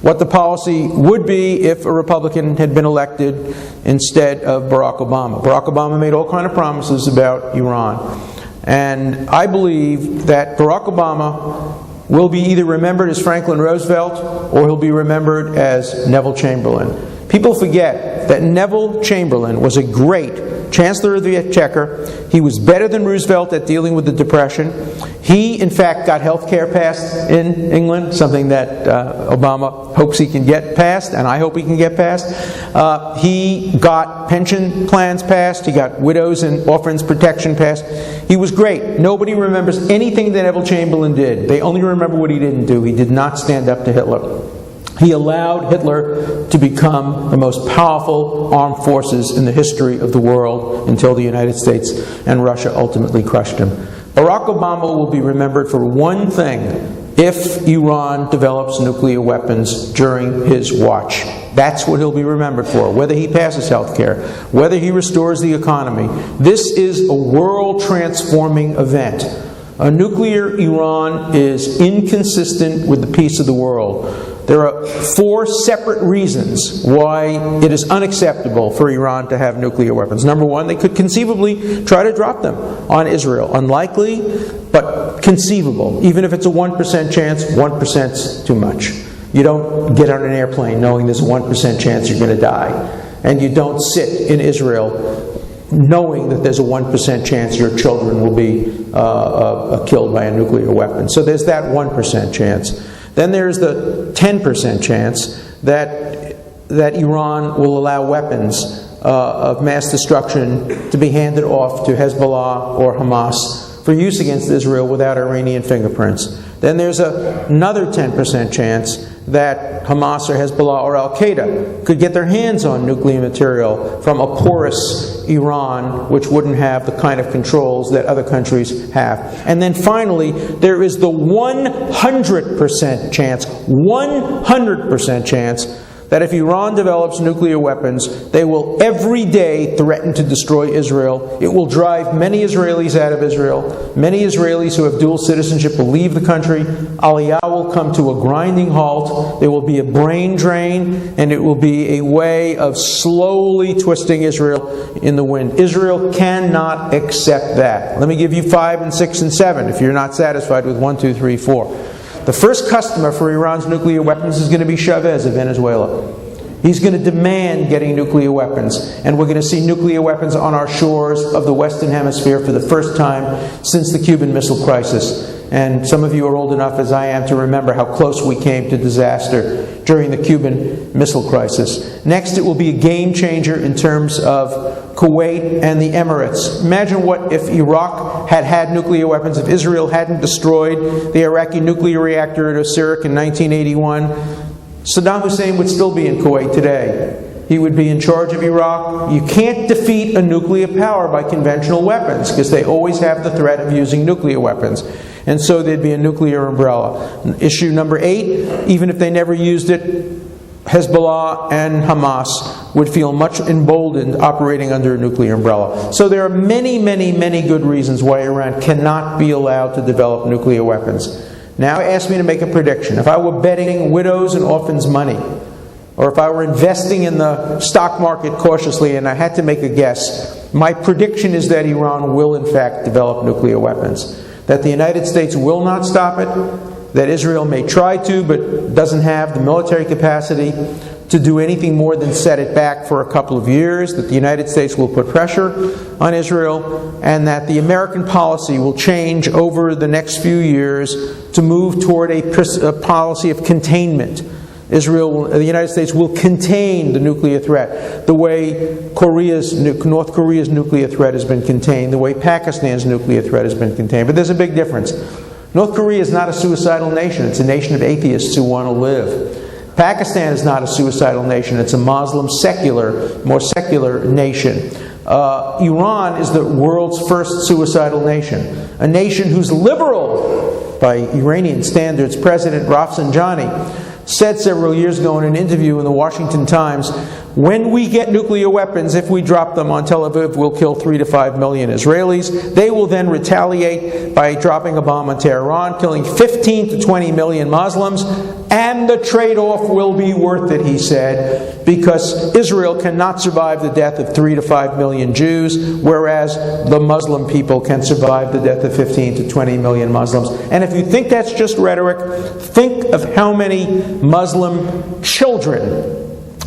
what the policy would be if a Republican had been elected instead of Barack Obama. Barack Obama made all kinds of promises about Iran. And I believe that Barack Obama will be either remembered as Franklin Roosevelt or he'll be remembered as Neville Chamberlain. People forget that Neville Chamberlain was a great Chancellor of the Exchequer. He was better than Roosevelt at dealing with the Depression. He, in fact, got health care passed in England, something that Obama hopes he can get passed, and I hope he can get passed. He got pension plans passed. He got widows and orphans protection passed. He was great. Nobody remembers anything that Neville Chamberlain did. They only remember what he didn't do. He did not stand up to Hitler. He allowed Hitler to become the most powerful armed forces in the history of the world until the United States and Russia ultimately crushed him. Barack Obama will be remembered for one thing, if Iran develops nuclear weapons during his watch. That's what he'll be remembered for, whether he passes health care, whether he restores the economy. This is a world-transforming event. A nuclear Iran is inconsistent with the peace of the world. There are 4 separate reasons why it is unacceptable for Iran to have nuclear weapons. Number 1, they could conceivably try to drop them on Israel. Unlikely, but conceivable. Even if it's a 1% chance, 1%'s too much. You don't get on an airplane knowing there's a 1% chance you're going to die. And you don't sit in Israel knowing that there's a 1% chance your children will be killed by a nuclear weapon. So there's that 1% chance. Then there's the 10% chance that Iran will allow weapons of mass destruction to be handed off to Hezbollah or Hamas for use against Israel without Iranian fingerprints. Then there's another 10% chance that Hamas or Hezbollah or Al-Qaeda could get their hands on nuclear material from a porous Iran, which wouldn't have the kind of controls that other countries have. And then finally, there is the 100% chance, 100% chance, that if Iran develops nuclear weapons, they will every day threaten to destroy Israel. It will drive many Israelis out of Israel. Many Israelis who have dual citizenship will leave the country. Aliyah will come to a grinding halt. There will be a brain drain, and it will be a way of slowly twisting Israel in the wind. Israel cannot accept that. Let me give you 5 and 6 and 7 if you're not satisfied with 1, 2, 3, 4. The first customer for Iran's nuclear weapons is going to be Chavez of Venezuela. He's going to demand getting nuclear weapons. And we're going to see nuclear weapons on our shores of the Western Hemisphere for the first time since the Cuban Missile Crisis. And some of you are old enough as I am to remember how close we came to disaster during the Cuban Missile Crisis. Next, it will be a game changer in terms of Kuwait and the Emirates. Imagine what if Iraq had had nuclear weapons, if Israel hadn't destroyed the Iraqi nuclear reactor at Osirak in 1981. Saddam Hussein would still be in Kuwait today. He would be in charge of Iraq. You can't defeat a nuclear power by conventional weapons because they always have the threat of using nuclear weapons. And so there'd be a nuclear umbrella. Issue number 8, even if they never used it, Hezbollah and Hamas would feel much emboldened operating under a nuclear umbrella. So there are many, many, many good reasons why Iran cannot be allowed to develop nuclear weapons. Now ask me to make a prediction. If I were betting widows' and orphans' money, or if I were investing in the stock market cautiously and I had to make a guess, my prediction is that Iran will in fact develop nuclear weapons. That the United States will not stop it, that Israel may try to but doesn't have the military capacity to do anything more than set it back for a couple of years, that the United States will put pressure on Israel, and that the American policy will change over the next few years to move toward a policy of containment. The United States will contain the nuclear threat the way North Korea's nuclear threat has been contained, the way Pakistan's nuclear threat has been contained. But there's a big difference. North Korea is not a suicidal nation. It's a nation of atheists who want to live. Pakistan is not a suicidal nation. It's a Muslim, more secular nation. Iran is the world's first suicidal nation. A nation whose liberal, by Iranian standards, President Rafsanjani said several years ago in an interview in the Washington Times, when we get nuclear weapons, if we drop them on Tel Aviv, we'll kill 3 to 5 million Israelis. They will then retaliate by dropping a bomb on Tehran, killing 15 to 20 million Muslims, and the trade-off will be worth it, he said, because Israel cannot survive the death of 3 to 5 million Jews, whereas the Muslim people can survive the death of 15 to 20 million Muslims. And if you think that's just rhetoric, think of how many Muslim children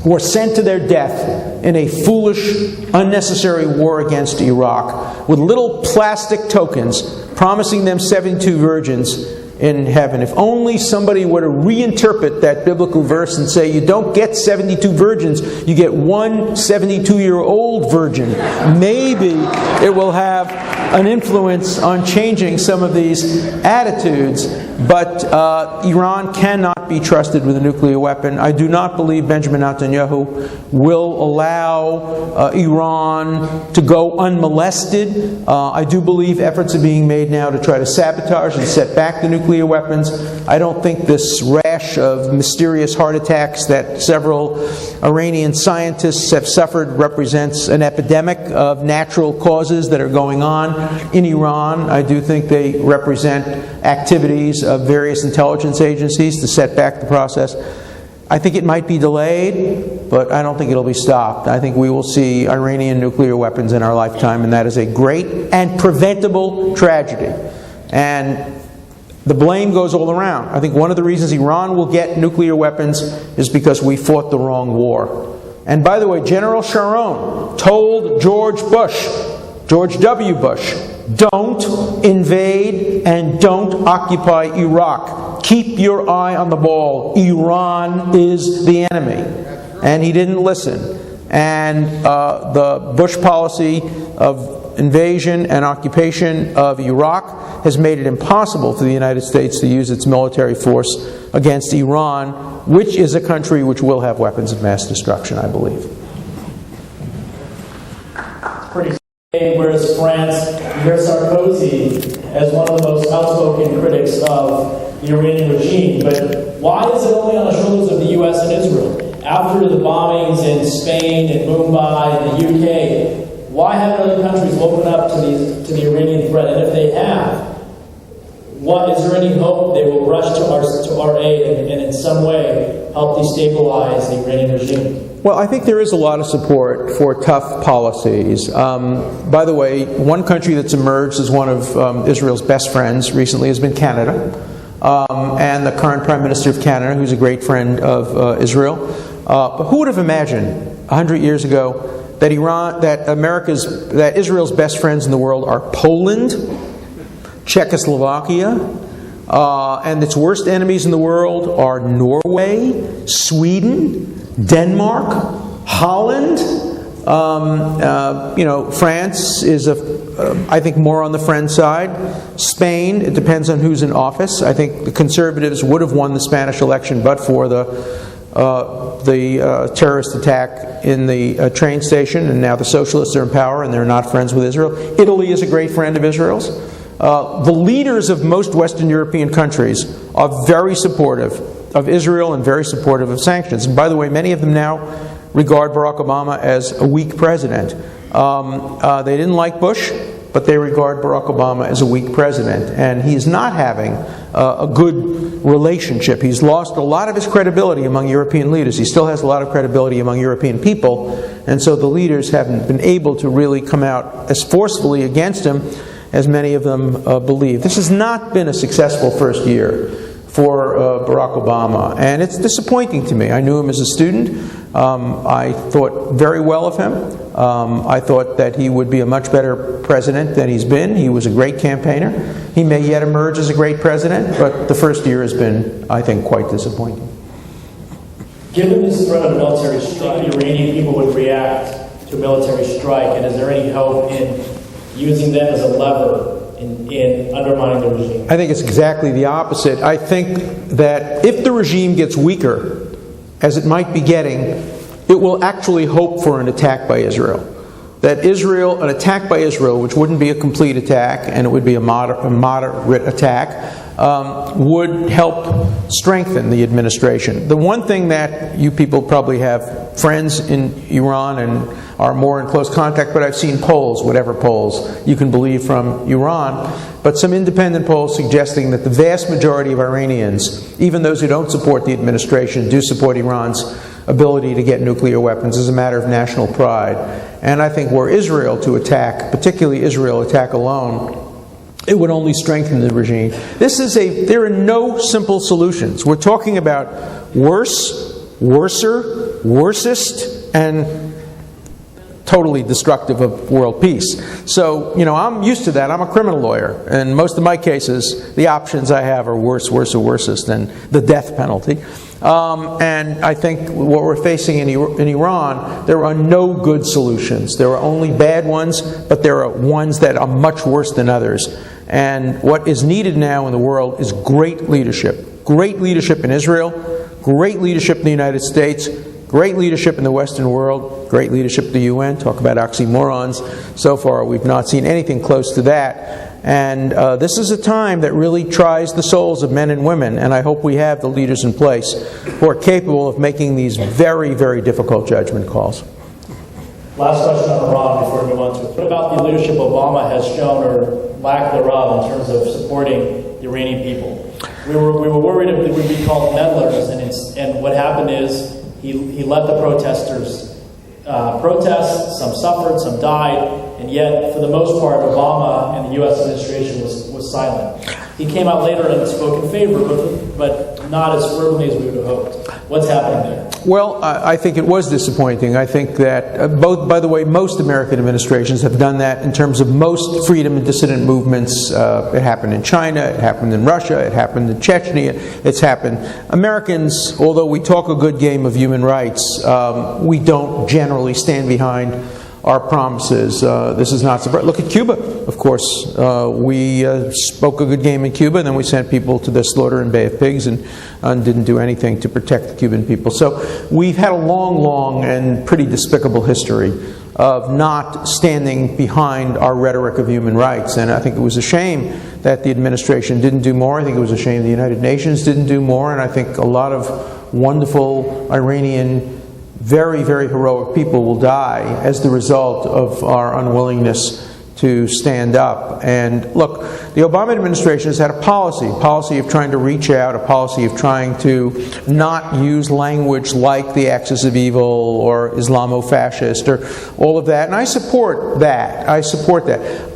were sent to their death in a foolish, unnecessary war against Iraq with little plastic tokens promising them 72 virgins in heaven. If only somebody were to reinterpret that biblical verse and say, you don't get 72 virgins, you get one 72-year-old virgin. Maybe it will have an influence on changing some of these attitudes. But Iran cannot be trusted with a nuclear weapon. I do not believe Benjamin Netanyahu will allow Iran to go unmolested. I do believe efforts are being made now to try to sabotage and set back the nuclear weapons. I don't think this rash of mysterious heart attacks that several Iranian scientists have suffered represents an epidemic of natural causes that are going on in Iran. I do think they represent activities of various intelligence agencies to set back the process. I think it might be delayed, but I don't think it'll be stopped. I think we will see Iranian nuclear weapons in our lifetime, and that is a great and preventable tragedy. And the blame goes all around. I think one of the reasons Iran will get nuclear weapons is because we fought the wrong war. And by the way, General Sharon told George W. Bush, don't invade and don't occupy Iraq. Keep your eye on the ball. Iran is the enemy. And he didn't listen. And the Bush policy of invasion and occupation of Iraq has made it impossible for the United States to use its military force against Iran, which is a country which will have weapons of mass destruction, I believe. Pretty. Whereas France, you hear Sarkozy as one of the most outspoken critics of the Iranian regime. But why is it only on the shoulders of the U.S. and Israel? After the bombings in Spain and Mumbai and the UK, why haven't other countries woken up to the Iranian threat? And if they have, is there any hope they will rush to our aid and in some way help destabilize the Iranian regime? Well, I think there is a lot of support for tough policies. By the way, one country that's emerged as one of Israel's best friends recently has been Canada. And the current Prime Minister of Canada, who's a great friend of Israel. But who would have imagined 100 years ago that Israel's best friends in the world are Poland, Czechoslovakia, and its worst enemies in the world are Norway, Sweden, Denmark, Holland. France is, I think, more on the friend side. Spain, it depends on who's in office. I think the Conservatives would have won the Spanish election but for the terrorist attack in the train station, and now the Socialists are in power and they're not friends with Israel. Italy is a great friend of Israel's. The leaders of most Western European countries are very supportive of Israel and very supportive of sanctions. And by the way, many of them now regard Barack Obama as a weak president. They didn't like Bush, but they regard Barack Obama as a weak president. And he's not having a good relationship. He's lost a lot of his credibility among European leaders. He still has a lot of credibility among European people. And so the leaders haven't been able to really come out as forcefully against him as many of them believe. This has not been a successful first year for Barack Obama, and it's disappointing to me. I knew him as a student. I thought very well of him. I thought that he would be a much better president than he's been. He was a great campaigner. He may yet emerge as a great president, but the first year has been, I think, quite disappointing. Given this threat of military strike, the Iranian people would react to a military strike, and is there any hope in using that as a lever in undermining the regime? I think it's exactly the opposite. I think that if the regime gets weaker, as it might be getting, it will actually hope for an attack by Israel. An attack by Israel, which wouldn't be a complete attack, and it would be a moderate attack, would help strengthen the administration. The one thing that you people probably have friends in Iran and are more in close contact, but I've seen polls, whatever polls you can believe from Iran, but some independent polls suggesting that the vast majority of Iranians, even those who don't support the administration, do support Iran's ability to get nuclear weapons as a matter of national pride. And I think were Israel to attack, particularly Israel attack alone, it would only strengthen the regime. There are no simple solutions. We're talking about worse, worser, worsest, and totally destructive of world peace. So, I'm used to that. I'm a criminal lawyer, and most of my cases, the options I have are worse, worser, worsest than the death penalty. And I think what we're facing in Iran, there are no good solutions. There are only bad ones, but there are ones that are much worse than others. And what is needed now in the world is great leadership. Great leadership in Israel, great leadership in the United States, great leadership in the Western world, great leadership at the UN. Talk about oxymorons. So far, we've not seen anything close to that. And this is a time that really tries the souls of men and women, and I hope we have the leaders in place who are capable of making these very, very difficult judgment calls. Last question on Iran before we move on to it. What about the leadership Obama has shown, or lack thereof, in terms of supporting the Iranian people? We were worried that we would be called meddlers, and what happened is he let the protesters protest. Some suffered, some died. And yet, for the most part, Obama and the U.S. administration was silent. He came out later and spoke in favor, but not as fervently as we would have hoped. What's happening there? Well, I think it was disappointing. I think that by the way, most American administrations have done that in terms of most freedom and dissident movements. It happened in China, it happened in Russia, it happened in Chechnya, it's happened. Americans, although we talk a good game of human rights, we don't generally stand behind our promises. This is not surprising. Look at Cuba, of course. We spoke a good game in Cuba, and then we sent people to their slaughter in Bay of Pigs and didn't do anything to protect the Cuban people. So we've had a long, long and pretty despicable history of not standing behind our rhetoric of human rights. And I think it was a shame that the administration didn't do more. I think it was a shame the United Nations didn't do more. And I think a lot of wonderful Iranian very, very heroic people will die as the result of our unwillingness to stand up. And look, the Obama administration has had a policy of trying to reach out, a policy of trying to not use language like the axis of evil or Islamo-fascist or all of that. And I support that.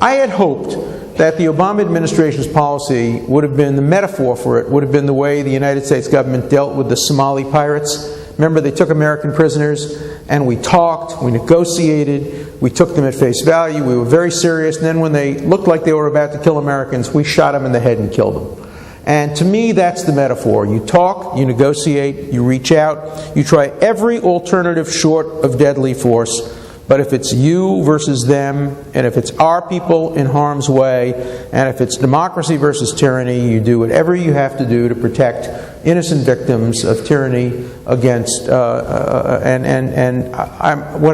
I had hoped that the Obama administration's policy would have been, the metaphor for it would have been the way the United States government dealt with the Somali pirates. Remember, they took American prisoners, and we talked, we negotiated, we took them at face value, we were very serious, and then when they looked like they were about to kill Americans, we shot them in the head and killed them. And to me, that's the metaphor. You talk, you negotiate, you reach out, you try every alternative short of deadly force. But if it's you versus them, and if it's our people in harm's way, and if it's democracy versus tyranny, you do whatever you have to do to protect innocent victims of tyranny against. What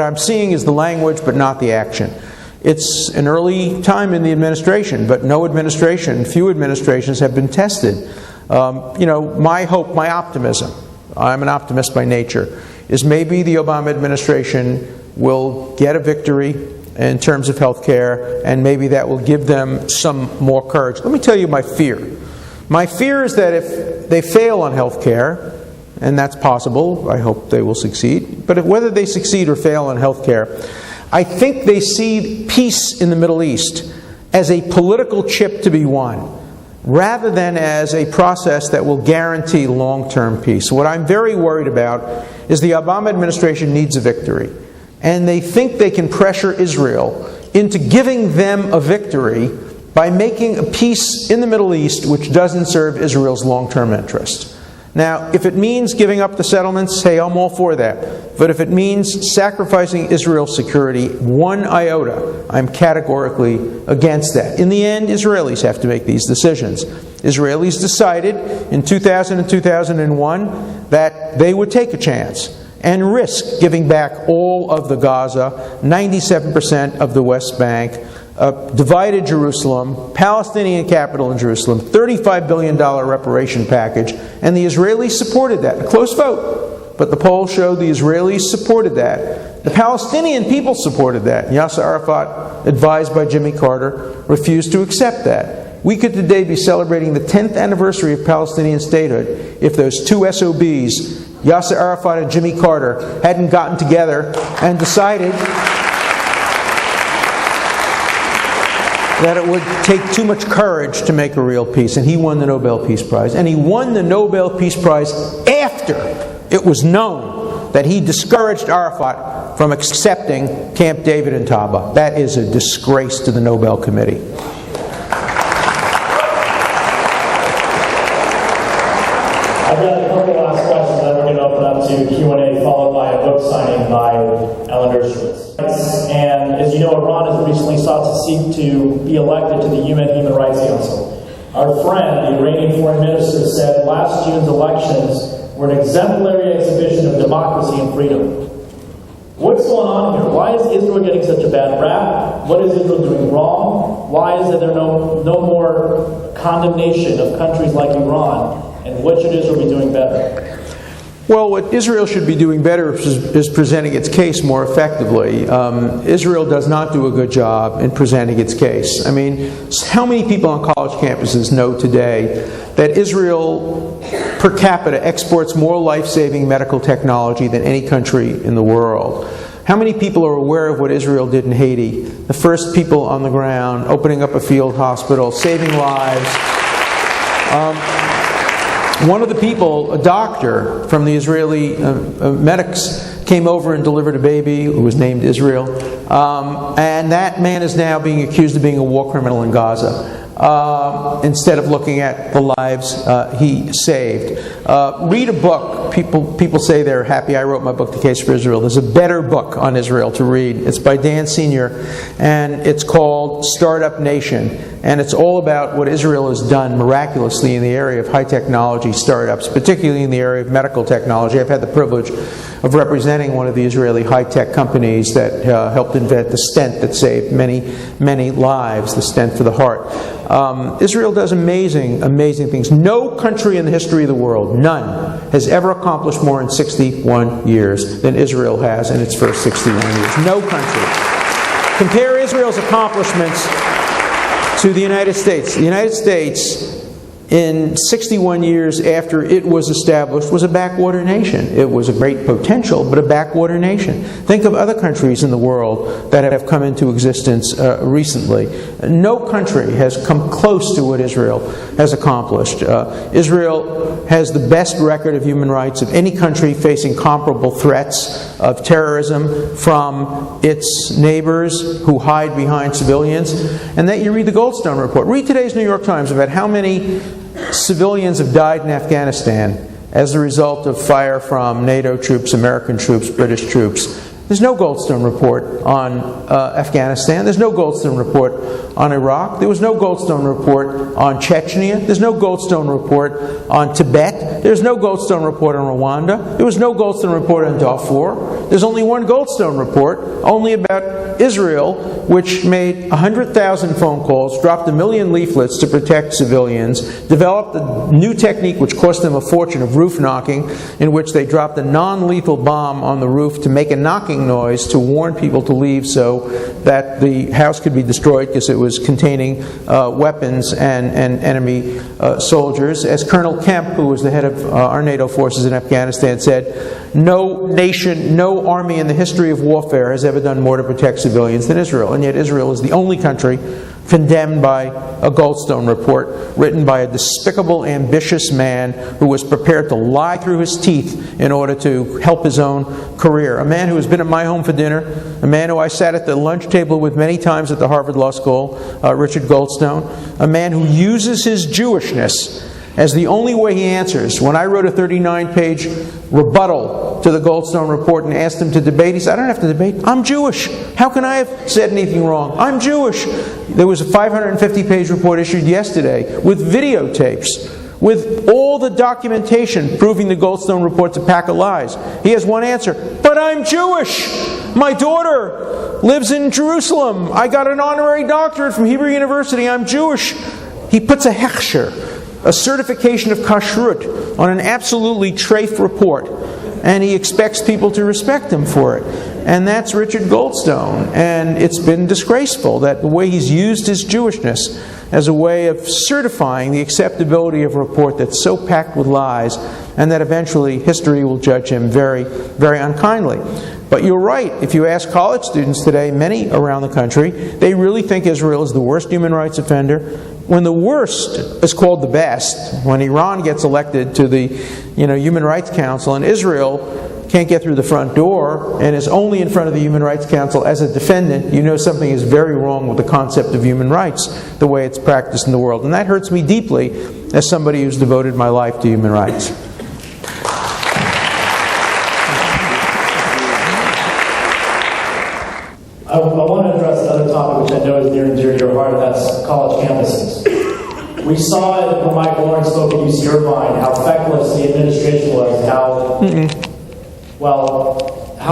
I'm seeing is the language, but not the action. It's an early time in the administration, but few administrations have been tested. My hope, my optimism, I'm an optimist by nature, is maybe the Obama administration will get a victory in terms of health care, and maybe that will give them some more courage. Let me tell you my fear. My fear is that if they fail on health care, and that's possible, I hope they will succeed, but whether they succeed or fail on health care, I think they see peace in the Middle East as a political chip to be won, rather than as a process that will guarantee long-term peace. What I'm very worried about is the Obama administration needs a victory. And they think they can pressure Israel into giving them a victory by making a peace in the Middle East which doesn't serve Israel's long-term interest. Now, if it means giving up the settlements, hey, I'm all for that. But if it means sacrificing Israel's security one iota, I'm categorically against that. In the end, Israelis have to make these decisions. Israelis decided in 2000 and 2001 that they would take a chance and risk giving back all of the Gaza, 97% of the West Bank, divided Jerusalem, Palestinian capital in Jerusalem, $35 billion reparation package, and the Israelis supported that. A close vote, but the polls showed the Israelis supported that. The Palestinian people supported that. Yasser Arafat, advised by Jimmy Carter, refused to accept that. We could today be celebrating the 10th anniversary of Palestinian statehood if those two SOBs, Yasser Arafat and Jimmy Carter, hadn't gotten together and decided that it would take too much courage to make a real peace. And he won the Nobel Peace Prize. And he won the Nobel Peace Prize after it was known that he discouraged Arafat from accepting Camp David and Taba. That is a disgrace to the Nobel Committee. I've got a couple last questions, then we're going to open up to Q&A, followed by a book signing by Dershowitz. And as you know, Iran has recently sought to seek to be elected to the UN Human Rights Council. Our friend, the Iranian foreign minister, said last June's elections were an exemplary exhibition of democracy and freedom. What's going on here? Why is Israel getting such a bad rap? What is Israel doing wrong? Why is there no more condemnation of countries like Iran? And what should Israel be doing better? Well, what Israel should be doing better is presenting its case more effectively. Israel does not do a good job in presenting its case. I mean, how many people on college campuses know today that Israel per capita exports more life-saving medical technology than any country in the world? How many people are aware of what Israel did in Haiti? The first people on the ground, opening up a field hospital, saving lives. One of the people, a doctor from the Israeli medics, came over and delivered a baby who was named Israel. And that man is now being accused of being a war criminal in Gaza, instead of looking at the lives he saved. Read a book. People say they're happy I wrote my book, The Case for Israel. There's a better book on Israel to read. It's by Dan Senior, and it's called Startup Nation. And it's all about what Israel has done miraculously in the area of high technology startups, particularly in the area of medical technology. I've had the privilege of representing one of the Israeli high-tech companies that helped invent the stent that saved many, many lives, the stent for the heart. Israel does amazing things. No country in the history of the world, none, has ever accomplished more in 61 years than Israel has in its first 61 years. No country. Compare Israel's accomplishments to the United States. The United States, in 61 years after it was established, was a backwater nation. It was a great potential, but a backwater nation. Think of other countries in the world that have come into existence recently. No country has come close to what Israel has accomplished. Israel has the best record of human rights of any country facing comparable threats of terrorism from its neighbors who hide behind civilians. And that you read the Goldstone Report. Read today's New York Times about how many civilians have died in Afghanistan as a result of fire from NATO troops, American troops, British troops. There's no Goldstone Report on Afghanistan. There's no Goldstone Report on Iraq. There was no Goldstone Report on Chechnya. There's no Goldstone Report on Tibet. There's no Goldstone Report on Rwanda. There was no Goldstone Report on Darfur. There's only one Goldstone Report, only about Israel, which made 100,000 phone calls, dropped 1 million leaflets to protect civilians, developed a new technique which cost them a fortune of roof knocking, in which they dropped a non-lethal bomb on the roof to make a knocking noise to warn people to leave so that the house could be destroyed because it was containing weapons and enemy soldiers. As Colonel Kemp, who was the head of our NATO forces in Afghanistan, said, no nation, no army in the history of warfare has ever done more to protect civilians than Israel. And yet Israel is the only country condemned by a Goldstone Report written by a despicable, ambitious man who was prepared to lie through his teeth in order to help his own career. A man who has been at my home for dinner, a man who I sat at the lunch table with many times at the Harvard Law School, Richard Goldstone, a man who uses his Jewishness as the only way he answers. When I wrote a 39-page rebuttal to the Goldstone Report and asked him to debate, he said, I don't have to debate. I'm Jewish. How can I have said anything wrong? I'm Jewish. There was a 550-page report issued yesterday with videotapes, with all the documentation proving the Goldstone Report's a pack of lies. He has one answer, but I'm Jewish. My daughter lives in Jerusalem. I got an honorary doctorate from Hebrew University. I'm Jewish. He puts a hechsher, a certification of kashrut, on an absolutely treif report, and he expects people to respect him for it. And that's Richard Goldstone. And it's been disgraceful that the way he's used his Jewishness as a way of certifying the acceptability of a report that's so packed with lies, and that eventually history will judge him very, very unkindly. But you're right. If you ask college students today, many around the country, they really think Israel is the worst human rights offender. When the worst is called the best, when Iran gets elected to the Human Rights Council and Israel can't get through the front door and is only in front of the Human Rights Council as a defendant, you know something is very wrong with the concept of human rights, the way it's practiced in the world. And that hurts me deeply as somebody who's devoted my life to human rights. I want to address another topic which I know is near and dear to your heart, and that's college campuses. We saw it when Michael Lawrence spoke at UC Irvine, how feckless the administration was, how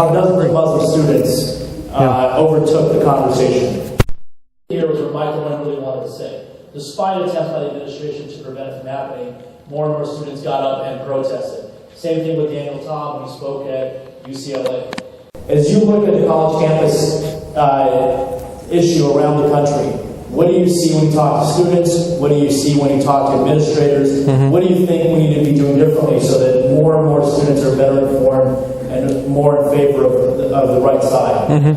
dozens of Muslim students overtook the conversation. Here was what Michael Lawrence really wanted to say. Despite attempts by the administration to prevent it from happening, more and more students got up and protested. Same thing with Daniel Tom when he spoke at UCLA. As you look at the college campus issue around the country, what do you see when you talk to students? What do you see when you talk to administrators? What do you think we need to be doing differently so that more and more students are better informed and more in favor of the right side?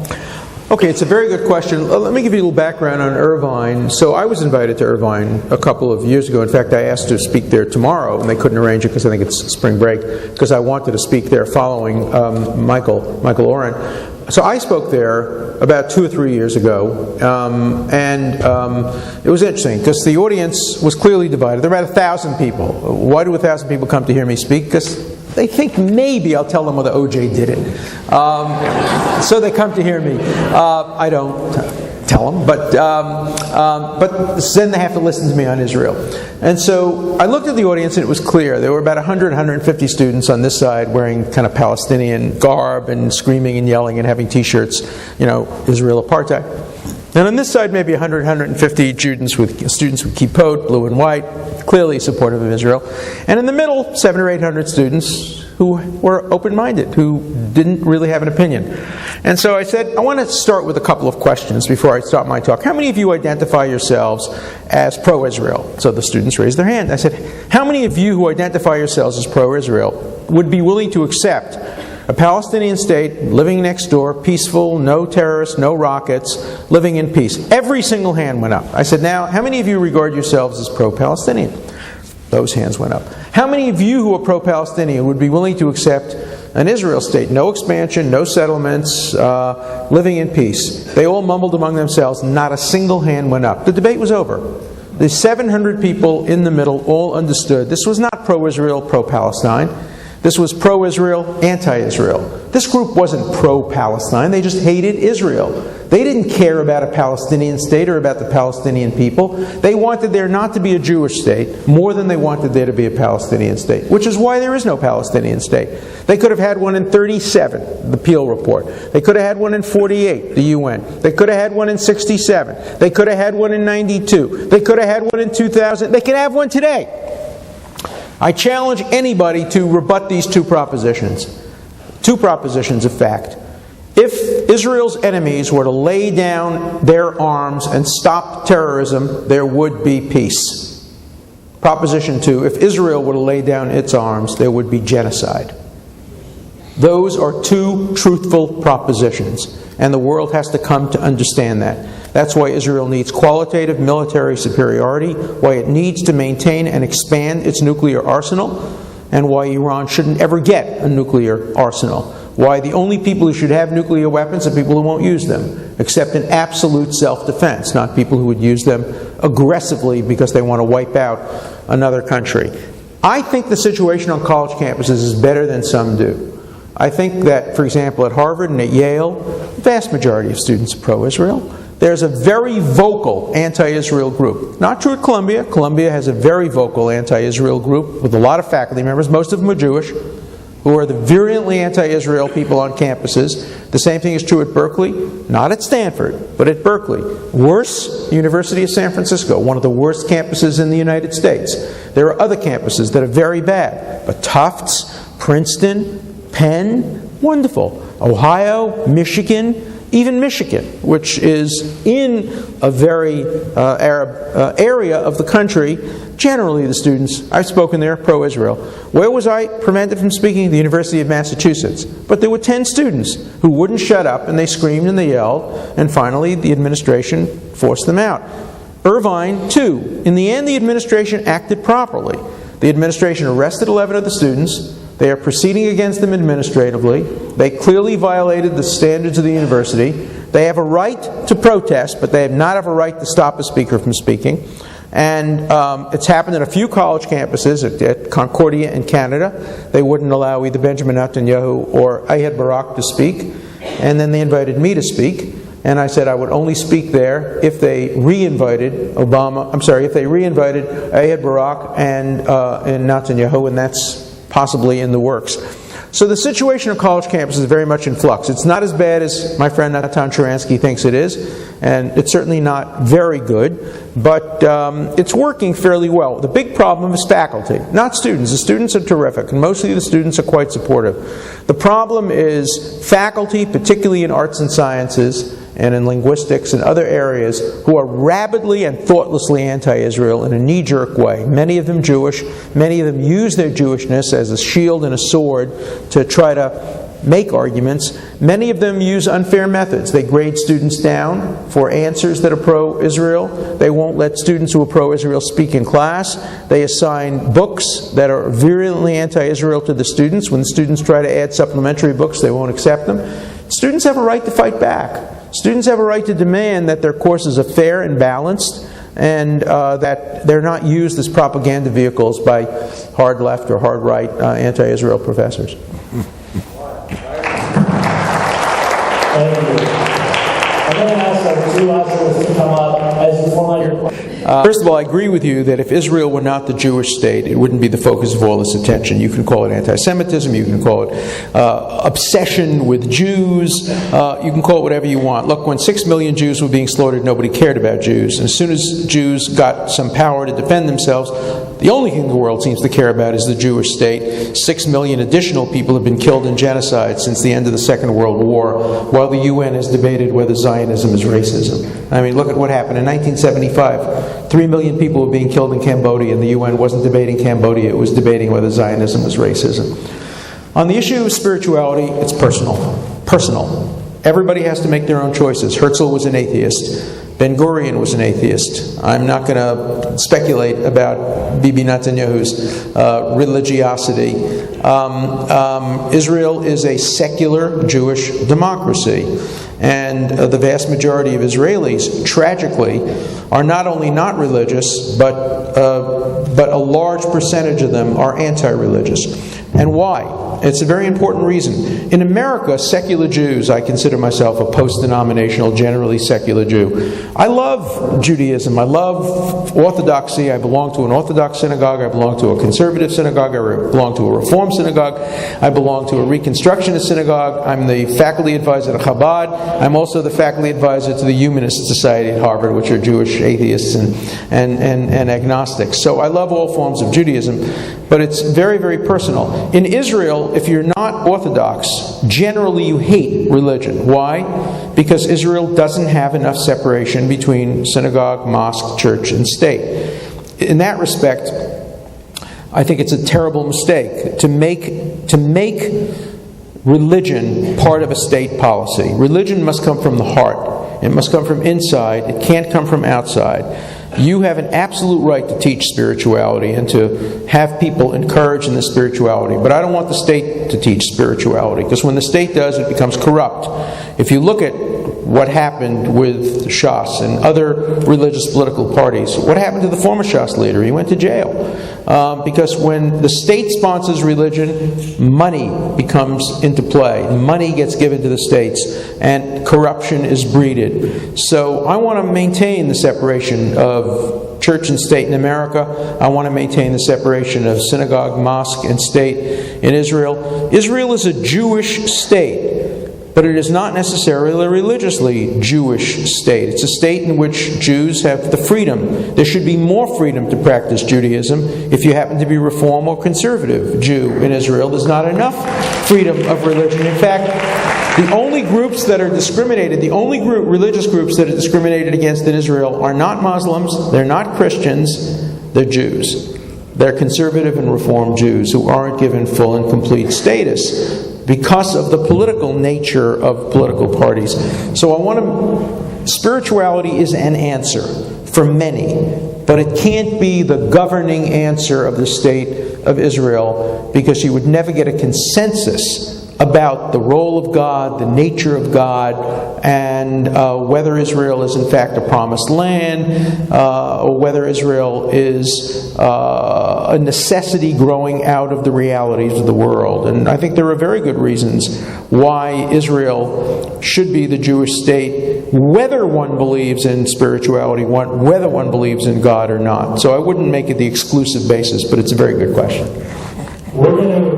Okay, it's a very good question. Let me give you a little background on Irvine. So I was invited to Irvine a couple of years ago. In fact, I asked to speak there tomorrow, and they couldn't arrange it because I think it's spring break, because I wanted to speak there following Michael Oren. So I spoke there about 2 or 3 years ago, and it was interesting because the audience was clearly divided. There were about 1,000 people. Why do 1,000 people come to hear me speak? Because they think maybe I'll tell them whether OJ did it. So they come to hear me. I don't tell them, but then they have to listen to me on Israel. And so I looked at the audience and it was clear. There were about 100, 150 students on this side wearing kind of Palestinian garb and screaming and yelling and having T-shirts, Israel apartheid. And on this side, maybe 100, 150 students with kippot, blue and white, clearly supportive of Israel. And in the middle, 700 or 800 students who were open-minded, who didn't really have an opinion. And so I said, I want to start with a couple of questions before I start my talk. How many of you identify yourselves as pro-Israel? So the students raised their hand. I said, how many of you who identify yourselves as pro-Israel would be willing to accept a Palestinian state living next door, peaceful, no terrorists, no rockets, living in peace? Every single hand went up. I said, now, how many of you regard yourselves as pro-Palestinian? Those hands went up. How many of you who are pro-Palestinian would be willing to accept an Israel state, no expansion, no settlements, living in peace? They all mumbled among themselves. Not a single hand went up. The debate was over. The 700 people in the middle all understood this was not pro-Israel, pro-Palestine. This was pro-Israel, anti-Israel. This group wasn't pro-Palestine. They just hated Israel. They didn't care about a Palestinian state or about the Palestinian people. They wanted there not to be a Jewish state more than they wanted there to be a Palestinian state, which is why there is no Palestinian state. They could have had one in 1937, the Peel Report. They could have had one in 1948, the UN. They could have had one in 1967. They could have had one in 1992. They could have had one in 2000. They could have one today. I challenge anybody to rebut these two propositions. Two propositions of fact. If Israel's enemies were to lay down their arms and stop terrorism, there would be peace. Proposition 2, if Israel were to lay down its arms, there would be genocide. Those are two truthful propositions, and the world has to come to understand that. That's why Israel needs qualitative military superiority, why it needs to maintain and expand its nuclear arsenal, and why Iran shouldn't ever get a nuclear arsenal. Why the only people who should have nuclear weapons are people who won't use them, except in absolute self-defense, not people who would use them aggressively because they want to wipe out another country. I think the situation on college campuses is better than some do. I think that, for example, at Harvard and at Yale, the vast majority of students are pro-Israel. There's a very vocal anti-Israel group. Not true at Columbia. Columbia has a very vocal anti-Israel group with a lot of faculty members. Most of them are Jewish, who are the virulently anti-Israel people on campuses. The same thing is true at Berkeley. Not at Stanford, but at Berkeley. Worse, University of San Francisco, one of the worst campuses in the United States. There are other campuses that are very bad. But Tufts, Princeton, Penn, wonderful. Ohio, Michigan, even Michigan, which is in a very Arab area of the country. Generally, the students, I've spoken there, pro-Israel. Where was I prevented from speaking? The University of Massachusetts. But there were 10 students who wouldn't shut up, and they screamed and they yelled, and finally the administration forced them out. Irvine, too. In the end, the administration acted properly. The administration arrested 11 of the students. They are proceeding against them administratively. They clearly violated the standards of the university. They have a right to protest, but they have not have a right to stop a speaker from speaking. And it's happened at a few college campuses, at Concordia in Canada. They wouldn't allow either Benjamin Netanyahu or Ayad Barak to speak. And then they invited me to speak. And I said I would only speak there if they re-invited Ehud Barak and Netanyahu, and that's possibly in the works. So the situation of college campuses is very much in flux. It's not as bad as my friend Natan Sharansky thinks it is, and it's certainly not very good, but it's working fairly well. The big problem is faculty, not students. The students are terrific, and mostly the students are quite supportive. The problem is faculty, particularly in arts and sciences, and in linguistics and other areas, who are rabidly and thoughtlessly anti-Israel in a knee-jerk way. Many of them Jewish. Many of them use their Jewishness as a shield and a sword to try to make arguments. Many of them use unfair methods. They grade students down for answers that are pro-Israel. They won't let students who are pro-Israel speak in class. They assign books that are virulently anti-Israel to the students. When the students try to add supplementary books, they won't accept them. Students have a right to fight back. Students have a right to demand that their courses are fair and balanced, and that they're not used as propaganda vehicles by hard left or hard right anti-Israel professors. Thank you. I'm going to ask our two last to come up as you formulate your question. First of all, I agree with you that if Israel were not the Jewish state, it wouldn't be the focus of all this attention. You can call it anti-Semitism, you can call it obsession with Jews, you can call it whatever you want. Look, when 6 million Jews were being slaughtered, nobody cared about Jews. And as soon as Jews got some power to defend themselves, the only thing the world seems to care about is the Jewish state. 6 million additional people have been killed in genocide since the end of the Second World War, while the UN has debated whether Zionism is racism. I mean, look at what happened in 1975. 3 million people were being killed in Cambodia, and the UN wasn't debating Cambodia, it was debating whether Zionism was racism. On the issue of spirituality, it's personal. Personal. Everybody has to make their own choices. Herzl was an atheist. Ben-Gurion was an atheist. I'm not going to speculate about Bibi Netanyahu's religiosity. Israel is a secular Jewish democracy. And the vast majority of Israelis, tragically, are not only not religious, but a large percentage of them are anti-religious. And why? It's a very important reason. In America, secular Jews, I consider myself a post-denominational, generally secular Jew. I love Judaism. I love Orthodoxy. I belong to an Orthodox synagogue. I belong to a conservative synagogue. I belong to a Reform synagogue. I belong to a Reconstructionist synagogue. I'm the faculty advisor to Chabad. I'm also the faculty advisor to the Humanist Society at Harvard, which are Jewish atheists and agnostics. So I love all forms of Judaism, but it's very, very personal. In Israel, if you're not Orthodox, generally you hate religion. Why? Because Israel doesn't have enough separation between synagogue, mosque, church, and state. In that respect, I think it's a terrible mistake to make religion part of a state policy. Religion must come from the heart. It must come from inside. It can't come from outside. You have an absolute right to teach spirituality and to have people encouraged in the spirituality. But I don't want the state to teach spirituality, because when the state does, it becomes corrupt. If you look at what happened with Shas and other religious political parties, what happened to the former Shas leader? He went to jail. Because when the state sponsors religion, money becomes into play. Money gets given to the states, and corruption is breeded. So I want to maintain the separation of church and state in America. I want to maintain the separation of synagogue, mosque, and state in Israel. Israel is a Jewish state, but it is not necessarily a religiously Jewish state. It's a state in which Jews have the freedom. There should be more freedom to practice Judaism. If you happen to be Reform or Conservative Jew in Israel, there's not enough freedom of religion. In fact, the only groups that are discriminated, religious groups that are discriminated against in Israel are not Muslims, they're not Christians, they're Jews. They're conservative and Reform Jews who aren't given full and complete status because of the political nature of political parties. So spirituality is an answer for many, but it can't be the governing answer of the state of Israel, because you would never get a consensus about the role of God, the nature of God, and whether Israel is in fact a promised land, or whether Israel is a necessity growing out of the realities of the world. And I think there are very good reasons why Israel should be the Jewish state, whether one believes in spirituality, whether one believes in God or not. So I wouldn't make it the exclusive basis, but it's a very good question. We're going to